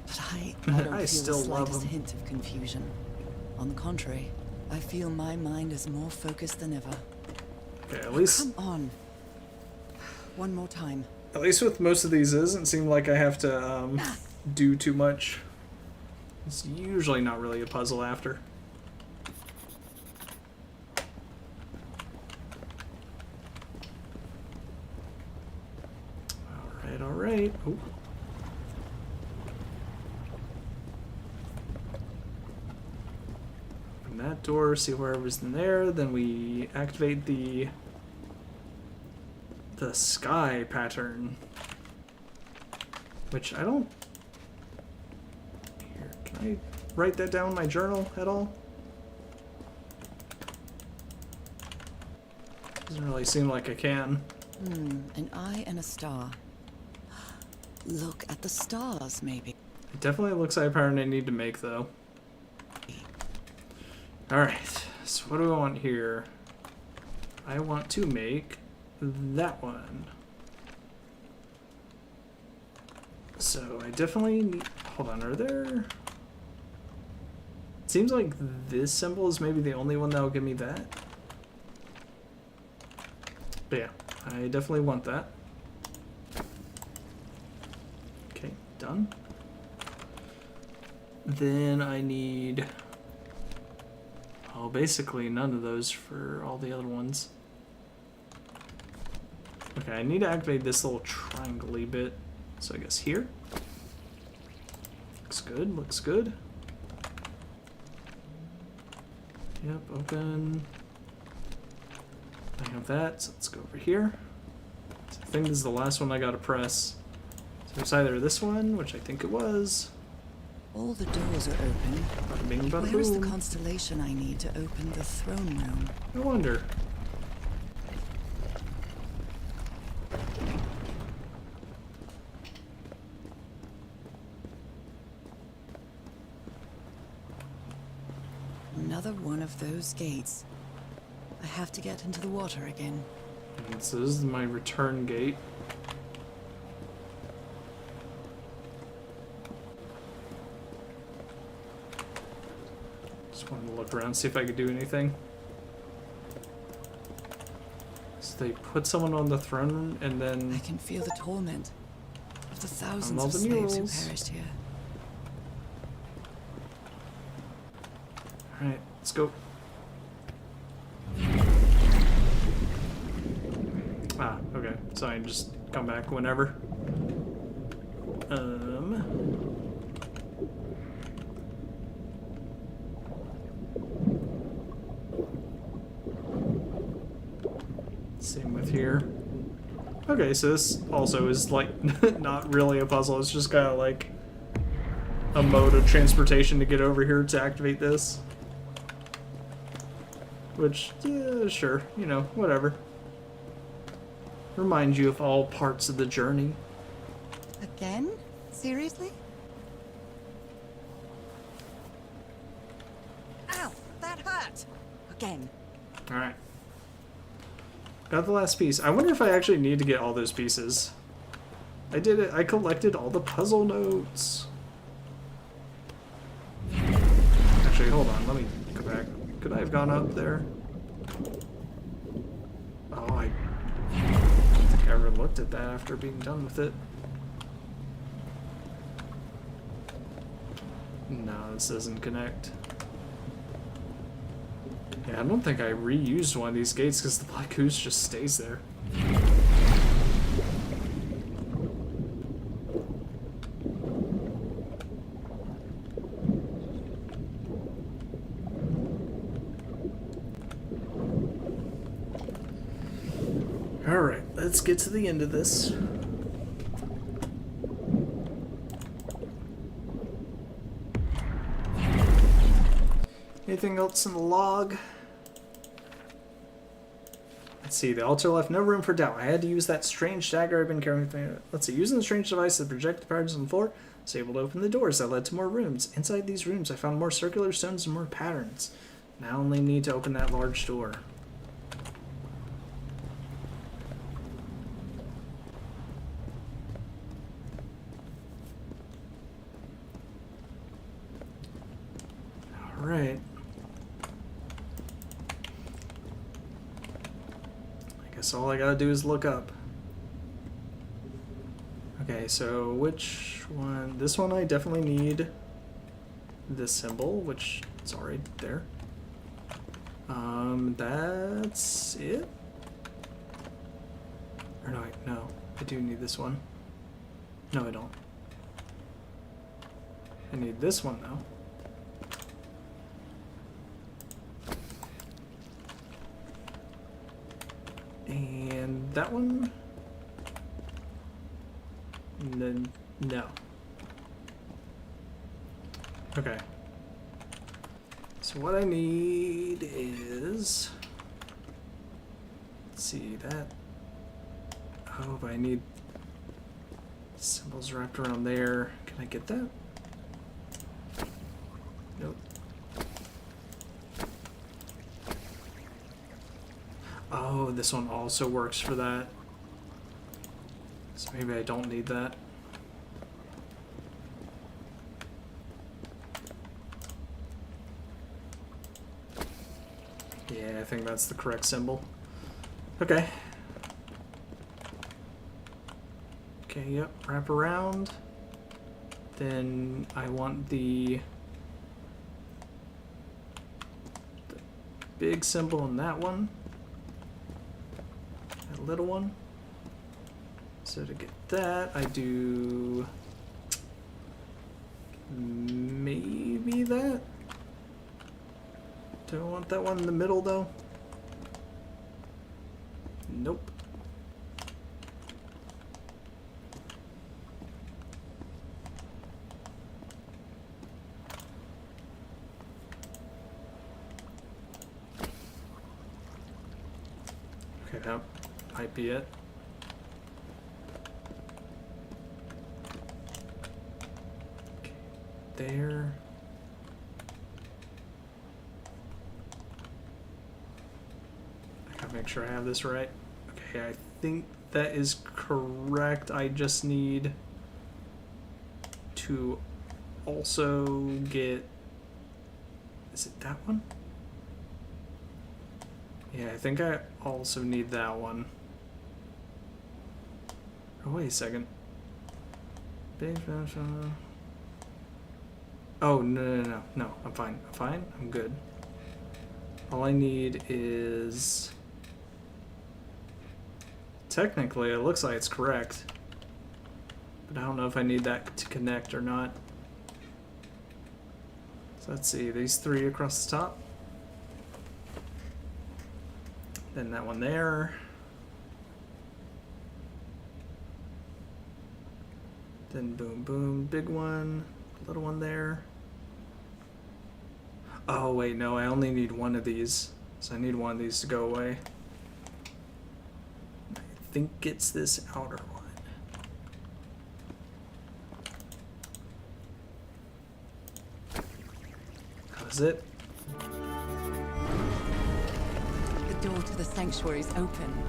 But I don't I feel still the love slightest him. hint of confusion. On the contrary, I feel my mind is more focused than ever. Okay, at least Come on. One more time. at least with most of these, it doesn't seem like I have to do too much. It's usually not really a puzzle after. All right. Oh. Open that door, see whatever's in there, then we activate the sky pattern. Which I don't... Here, can I write that down in my journal at all? Doesn't really seem like I can. An eye and a star. Look at the stars, maybe. It definitely looks like a pattern I need to make, though. Alright, so what do I want here? I want to make that one. So I definitely need... Hold on, are there... It seems like this symbol is maybe the only one that will give me that. But yeah, I definitely want that. Okay, done. Then I need... Oh, basically none of those for all the other ones. Okay, I need to activate this little triangle-y bit. So I guess here. Looks good, looks good. Yep, open. I have that, so let's go over here. So I think this is the last one I gotta press. So it's either this one, which I think it was. All the doors are open. Bada bing, bada Where is the boom. constellation I need to open the throne room? I wonder. Another one of those gates. I have to get into the water again. And so this is my return gate. Just wanted to look around, see if I could do anything. So they put someone on the throne and then... I can feel the torment of the thousands all of the slaves who mules. perished here. Alright, let's go. Ah, okay. So I can just come back whenever. Same with here. Okay, so this also is like not really a puzzle. It's just kind of like a mode of transportation to get over here to activate this. Which, yeah, sure, you know, whatever. Remind you of all parts of the journey. Again? Seriously? Ow! That hurt! Again. Alright. Got the last piece. I wonder if I actually need to get all those pieces. I did it. I collected all the puzzle notes. Actually, hold on. Let me go back. Could I have gone up there? Oh, I don't think I ever looked at that after being done with it. No, this doesn't connect. Yeah, I don't think I reused one of these gates because the Black Goose just stays there. Alright, let's get to the end of this. Anything else in the log? Let's see, the altar left no room for doubt. I had to use that strange dagger I've been carrying with me. Let's see, using the strange device to project the patterns on the floor, I was able to open the doors that led to more rooms. Inside these rooms, I found more circular stones and more patterns. Now I only need to open that large door. Alright. I guess all I gotta do is look up. Okay, so which one? This one I definitely need this symbol, which is already there. That's it? Or no, I do need this one. No, I don't. I need this one though. And that one? No. Okay. So what I need is... Let's see, that... Oh, but I need symbols wrapped around there. Can I get that? Nope. Oh, this one also works for that. So maybe I don't need that. Yeah, I think that's the correct symbol. Okay. Okay, yep, wrap around. Then I want the big symbol in that one. That little one. So to get that, I do maybe that. Do I want that one in the middle though? Nope. Okay, that might be it. Okay, there. make sure I have this right. Okay, I think that is correct. I just need to also get... Is it that one? Yeah, I think I also need that one. Oh, wait a second. Oh, no, I'm fine. I'm good. All I need is... Technically, it looks like it's correct. But I don't know if I need that to connect or not. So let's see, these 3 across the top. Then that one there. Then boom, boom, big one, little one there. Oh wait, no, I only need one of these. So I need one of these to go away. I think it's this outer one. That was it. The door to the sanctuary is open.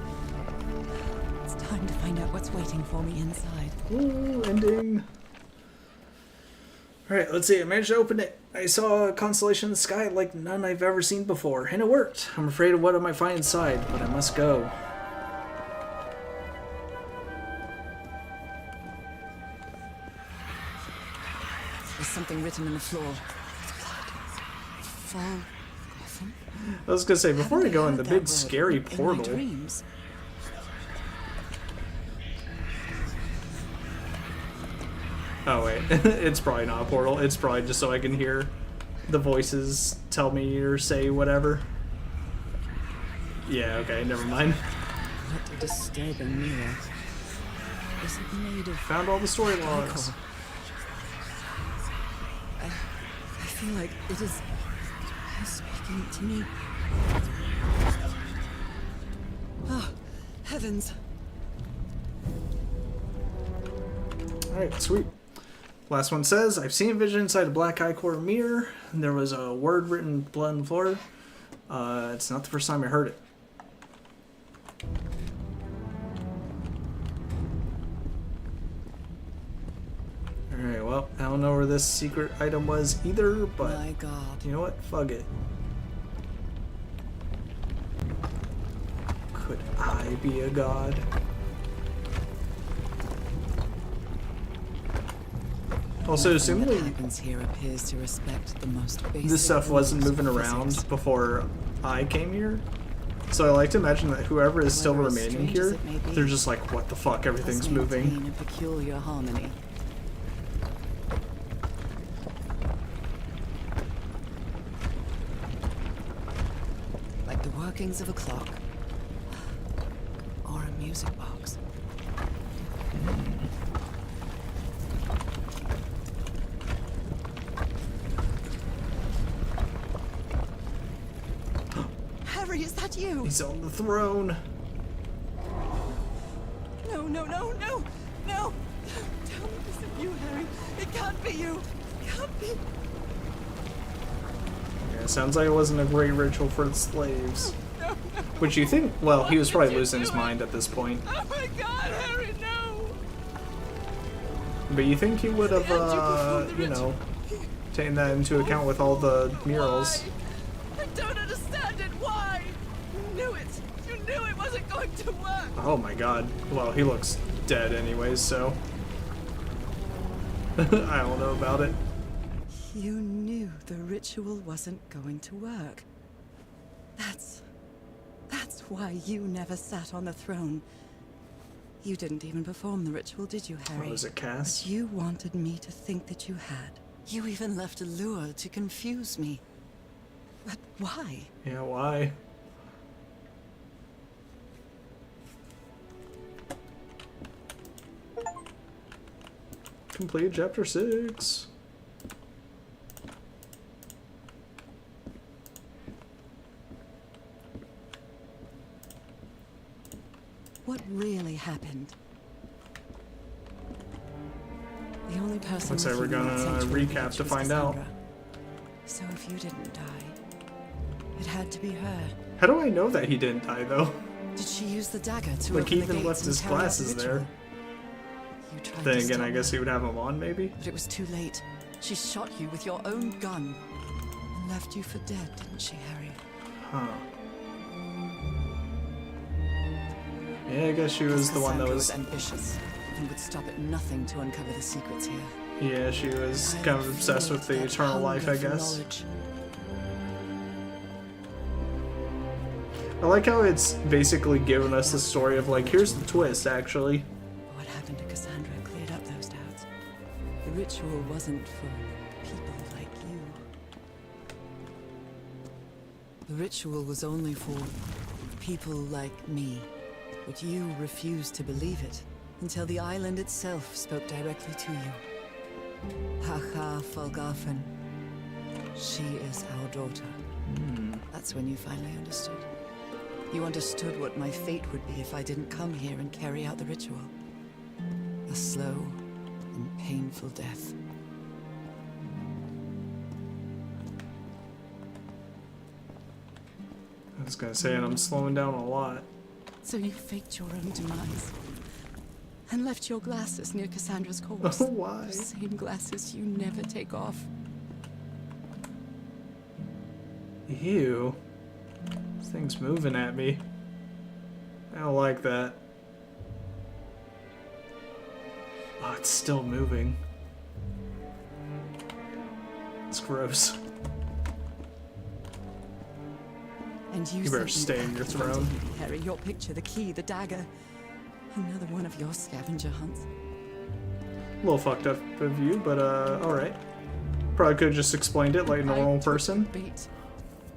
It's time to find out what's waiting for me inside. Ooh, ending. Alright, let's see. I managed to open it. I saw a constellation in the sky like none I've ever seen before, and it worked. I'm afraid of what I might find inside, but I must go. There's something written on the floor. Fall. I was gonna say, before we go in the That big word scary in my portal. dreams. Oh wait, it's probably not a portal. It's probably just so I can hear the voices tell me or say whatever. Yeah, okay, never mind. What a disturbing mirror. Is it made of Found all the story logs. alcohol? I feel like it is speaking to me. Oh, heavens. Alright, sweet. Last one says, I've seen a vision inside a black eye-core mirror. And there was a word written in blood on the floor. It's not the first time I heard it. Alright, well, I don't know where this secret item was either, but My God. you know what? Fuck it. Could I be a god? Also, Nothing that assuming happens here appears to respect the most basic this stuff wasn't rules of moving around physics. before I came here. So I like to imagine that whoever is still However remaining strange as here, it may be, they're just like, what the fuck, Does everything's moving. maintain a peculiar harmony. Like the workings of a clock. Or a music box. Harry, is that you? He's on the throne. No, no, no, no, no! Tell me this isn't you, Harry. It can't be you. It can't be. Yeah, sounds like it wasn't a great ritual for the slaves. No, no. Which you think, well, he was Why probably did you losing his do it? mind at this point. Oh my God, Harry, no! But you think he would have, How did you perform the you know, ritual? taken that into account with all the murals. Why? I don't understand it. Why? You knew it. You knew it wasn't going to work. Oh my god. Well, he looks dead anyways, so... I don't know about it. You knew the ritual wasn't going to work. That's why you never sat on the throne. You didn't even perform the ritual, did you, Harry? What was it, Cass? But you wanted me to think that you had. You even left a lure to confuse me. But why? Yeah, why? Complete chapter 6. What really happened? The only person Looks like with we're you in that gonna sanctuary recap was to find out. Cassandra. So if you didn't die, It had to be her. How do I know that he didn't die, though? Did she use the dagger to Like, open he the even gates left and his carry out the glasses ritual? there. You tried Then to again, stop I guess her, he would have them on, maybe? but it was too late. She shot you with your own gun and left you for dead, didn't she, Harry? Huh. Yeah, I guess she was the one that Cassandra was... ambitious and would stop at nothing to uncover the secrets here. Yeah, she was I kind of obsessed feel with the that eternal life, I hunger for guess. knowledge. I like how it's basically given us the story of, like, here's the twist, actually. What happened to Cassandra cleared up those doubts. The ritual wasn't for people like you. The ritual was only for people like me. But you refused to believe it until the island itself spoke directly to you. Haha Folgarfen. She is our daughter. That's when you finally understood. You understood what my fate would be if I didn't come here and carry out the ritual. A slow and painful death. I was gonna say, and I'm slowing down a lot. So you faked your own demise. And left your glasses near Cassandra's corpse. Why? The same glasses you never take off. Ew. This thing's moving at me. I don't like that. Oh, it's still moving. It's gross. And you better sent me stay in back your to wanting throne. me, Harry, your picture, the key, the dagger. Another one of your scavenger hunts. A little fucked up of you, but alright. Probably could have just explained it like a normal I took person. the bait.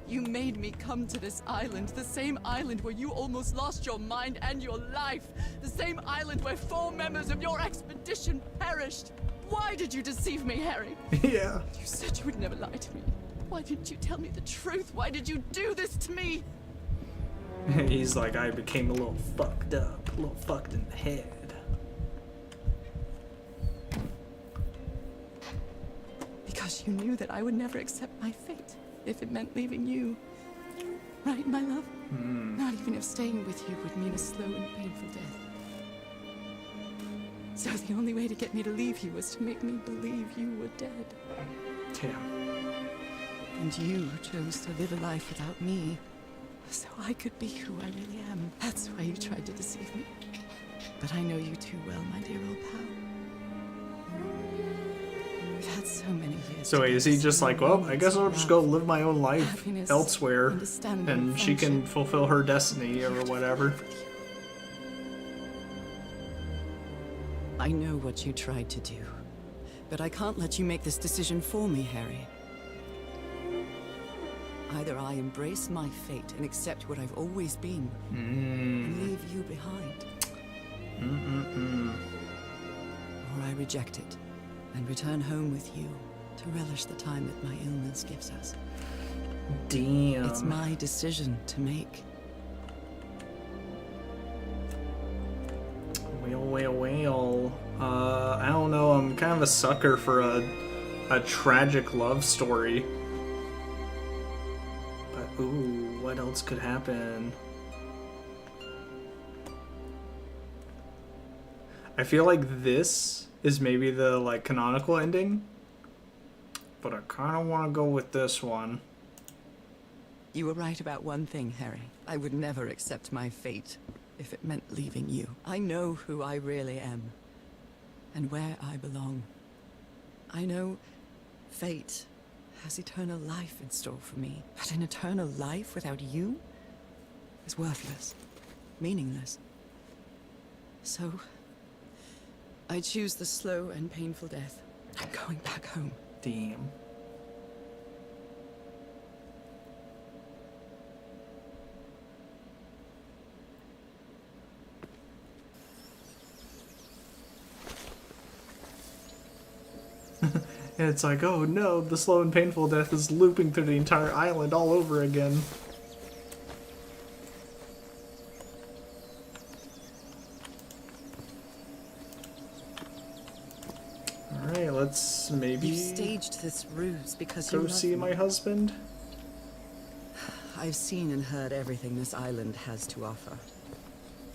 You made me come to this island, the same island where you almost lost your mind and your life, the same island where 4 members of your expedition perished. Why did you deceive me, Harry? Yeah. You said you would never lie to me. Why didn't you tell me the truth? Why did you do this to me? He's like, I became a little fucked up, a little fucked in the head. Because you knew that I would never accept my fate if it meant leaving you. Right, my love? Not even if staying with you would mean a slow and painful death. So the only way to get me to leave you was to make me believe you were dead. Damn. And you chose to live a life without me, so I could be who I really am. That's why you tried to deceive me. But I know you too well, my dear old pal. We've had so many years. So wait, is he together, just so like, many well, I moments guess of I'll just love, go live my own life happiness, elsewhere, understanding, and she can friendship. fulfill her destiny or whatever. I know what you tried to do, but I can't let you make this decision for me, Harry. Either I embrace my fate and accept what I've always been, and leave you behind, or I reject it and return home with you to relish the time that my illness gives us. Damn. It's my decision to make. Well. I don't know. I'm kind of a sucker for a tragic love story. But ooh, what else could happen? I feel like this is maybe the like canonical ending, but I kind of want to go with this one. You were right about one thing, Harry. I would never accept my fate if it meant leaving you. I know who I really am, and where I belong. I know fate has eternal life in store for me, but an eternal life without you is worthless, meaningless. So, I choose the slow and painful death. I'm going back home. Damn. And it's like, oh no, the slow and painful death is looping through the entire island all over again. Alright, let's maybe You staged this ruse because you go love see me. my husband. I've seen and heard everything this island has to offer.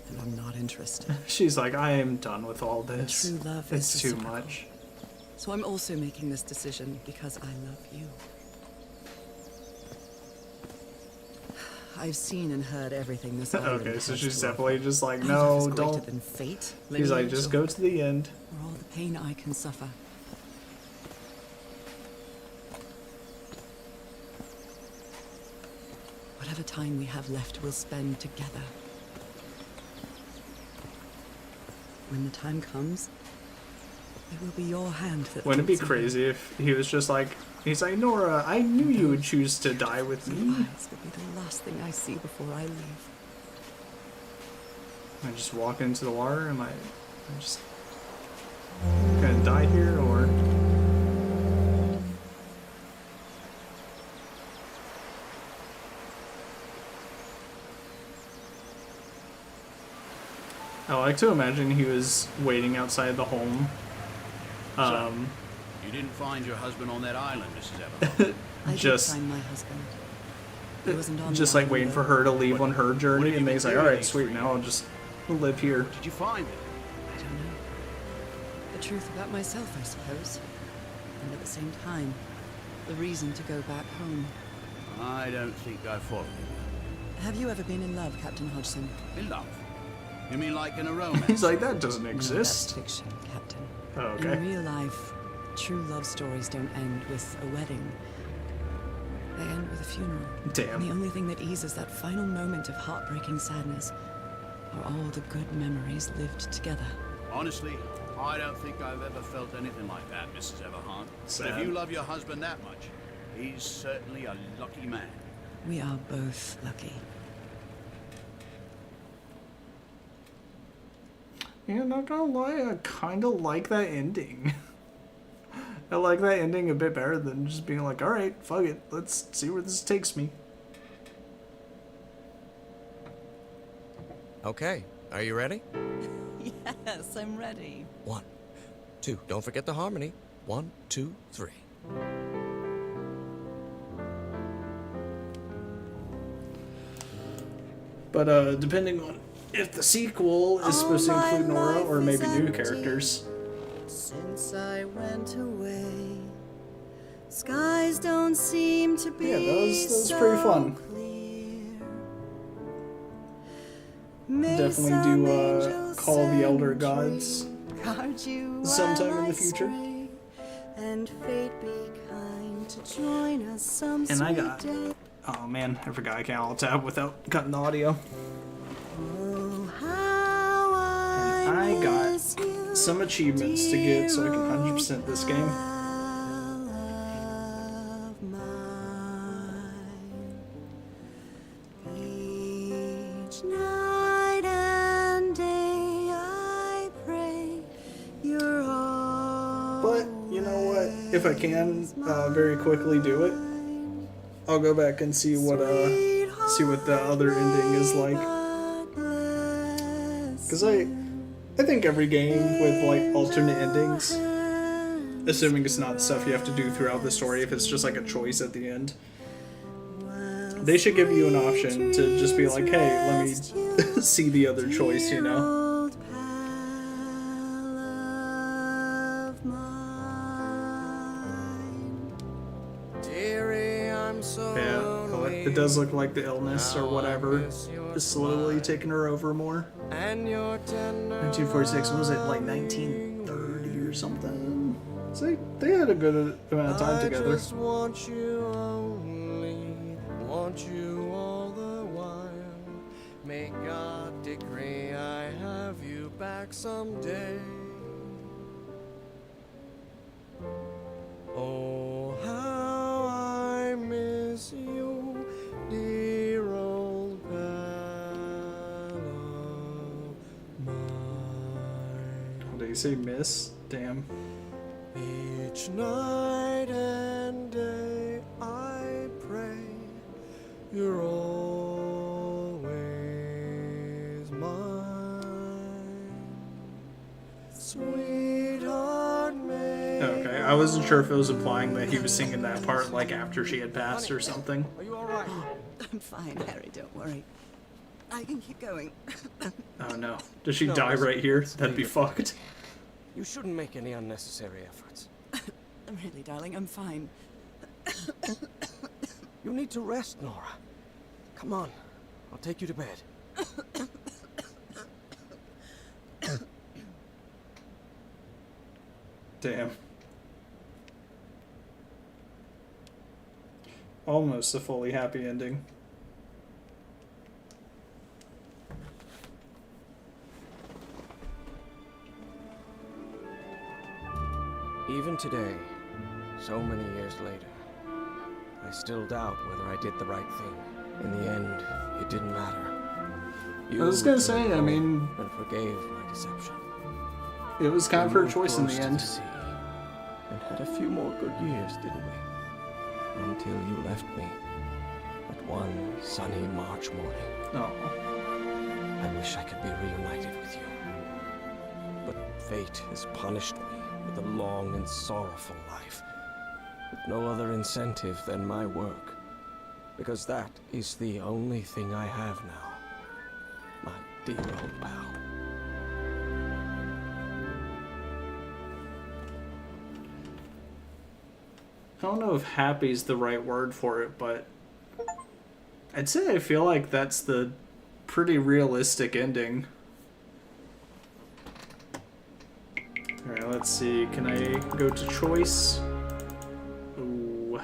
And I'm not interested. She's like, I am done with all this. True love It's is too reciprocal. much. So I'm also making this decision because I love you. I've seen and heard everything this island Okay, so has she's to definitely offer. just like, Love no, is greater don't. than fate, She's like, lineage, just or- go to the end. or all the pain I can suffer. Whatever time we have left, we'll spend together. When the time comes, it will be your hand that. Wouldn't it be holds it. crazy if he was just like, he's like, Nora, I knew you would choose to die with Your me. eyes will be the last thing I see before I leave. I just walk into the water. Am I just gonna die here, or? I like to imagine he was waiting outside the home. You didn't find your husband on that island, Mrs. Everhart. I Just- did find my husband. He wasn't on Just the like island, waiting for though. her to leave on her What journey, have and you he's been like, all doing right, these sweet, 3 now I'll years? just live here. Did you find it? I don't know. The truth about myself, I suppose. And at the same time, the reason to go back home. I don't think I follow you. Have you ever been in love, Captain Hodgson? In love? You mean like in a romance? He's like, that doesn't No, that's exist. fiction, Captain. Oh, In okay. real life, true love stories don't end with a wedding. They end with a funeral. And the Damn. only thing that eases that final moment of heartbreaking sadness are all the good memories lived together. Honestly, I don't think I've ever felt anything like that, Mrs. Everhart. But Sad. if you love your husband that much, he's certainly a lucky man. We are both lucky. Yeah, not gonna lie, I kind of like that ending. I like that ending a bit better than just being like, alright, fuck it, let's see where this takes me. Okay, are you ready? Yes, I'm ready. 1, 2, don't forget the harmony. 1, 2, 3. But depending on if the sequel is supposed to include Nora or maybe new characters. Since I went away, skies don't seem to be Yeah, that was so pretty fun. clear. Definitely May do some angel Call the Elder sentry Gods guard you sometime while in the I future. stray, and fate be kind to join us some And I sweet got- day. Oh man, I forgot I can't alt tab without cutting the audio. Oh, how I I got miss you, some achievements to get so I can 100% this game. pal of mine. Each night and day I pray you're all. But, you know what, if I can very quickly do it, I'll go back and see what the other ending is like. Because I think every game with like alternate endings, assuming it's not stuff you have to do throughout the story, if it's just like a choice at the end, they should give you an option to just be like, hey, let me see the other choice, you know? Old pal of mine. Dearie, I'm so Yeah, lonely. it does look like the illness or Now I whatever miss your is slowly smile taking her over more. and your tender 1946, what was it, like 1930 or something? So they had a good amount of time I together. just want you only, want you all the while. May God decree I have you back someday. Oh, how I miss you, dear old pal of mine. Did you say miss? Damn. Each night and day I pray you're always mine. Sweetheart, may Okay, I wasn't sure if it was implying that he was singing that part like after she had passed or something. Are you alright? I'm fine, Harry, don't worry. I can keep going. Oh no. Does she No, die listen, right here? let's That'd be leave it. fucked. You shouldn't make any unnecessary efforts. Really, darling, I'm fine. You need to rest, Nora. Come on, I'll take you to bed. Damn. Almost a fully happy ending. Even today, so many years later, I still doubt whether I did the right thing. In the end, it didn't matter. You I was gonna say, returned I home mean, and forgave my deception. it was kind of We her moved choice in close the to end. sea and had a few more good years, didn't we? Until you left me at one sunny March morning. Oh. I wish I could be reunited with you. But fate has punished me with a long and sorrowful life, with no other incentive than my work. Because that is the only thing I have now. My dear old pal. I don't know if happy's the right word for it, but I'd say I feel like that's the pretty realistic ending. Alright, let's see. Can I go to choice? Ooh,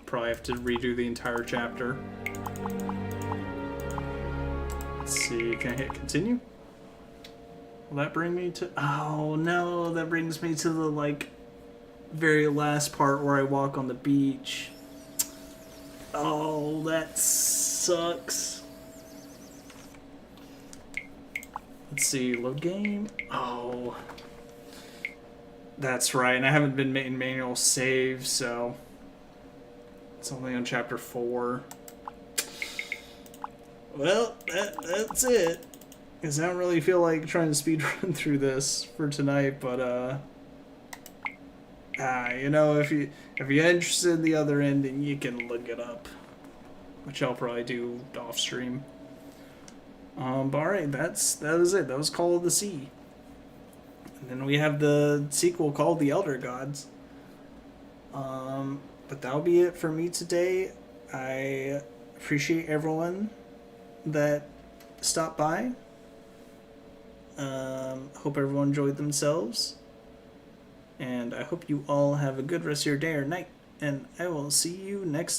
probably have to redo the entire chapter. Let's see. Can I hit continue? Will that bring me to... Oh, no. That brings me to the, like, very last part where I walk on the beach. Oh, that sucks. Let's see, load game. Oh, that's right. And I haven't been making manual saves, so it's only on chapter 4. Well, that's it. Because I don't really feel like trying to speed run through this for tonight, but you know, if you're interested in the other ending, you can look it up, which I'll probably do off stream. But alright, that was it. That was Call of the Sea. And then we have the sequel called The Elder Gods. But that'll be it for me today. I appreciate everyone that stopped by. Hope everyone enjoyed themselves. And I hope you all have a good rest of your day or night. And I will see you next time.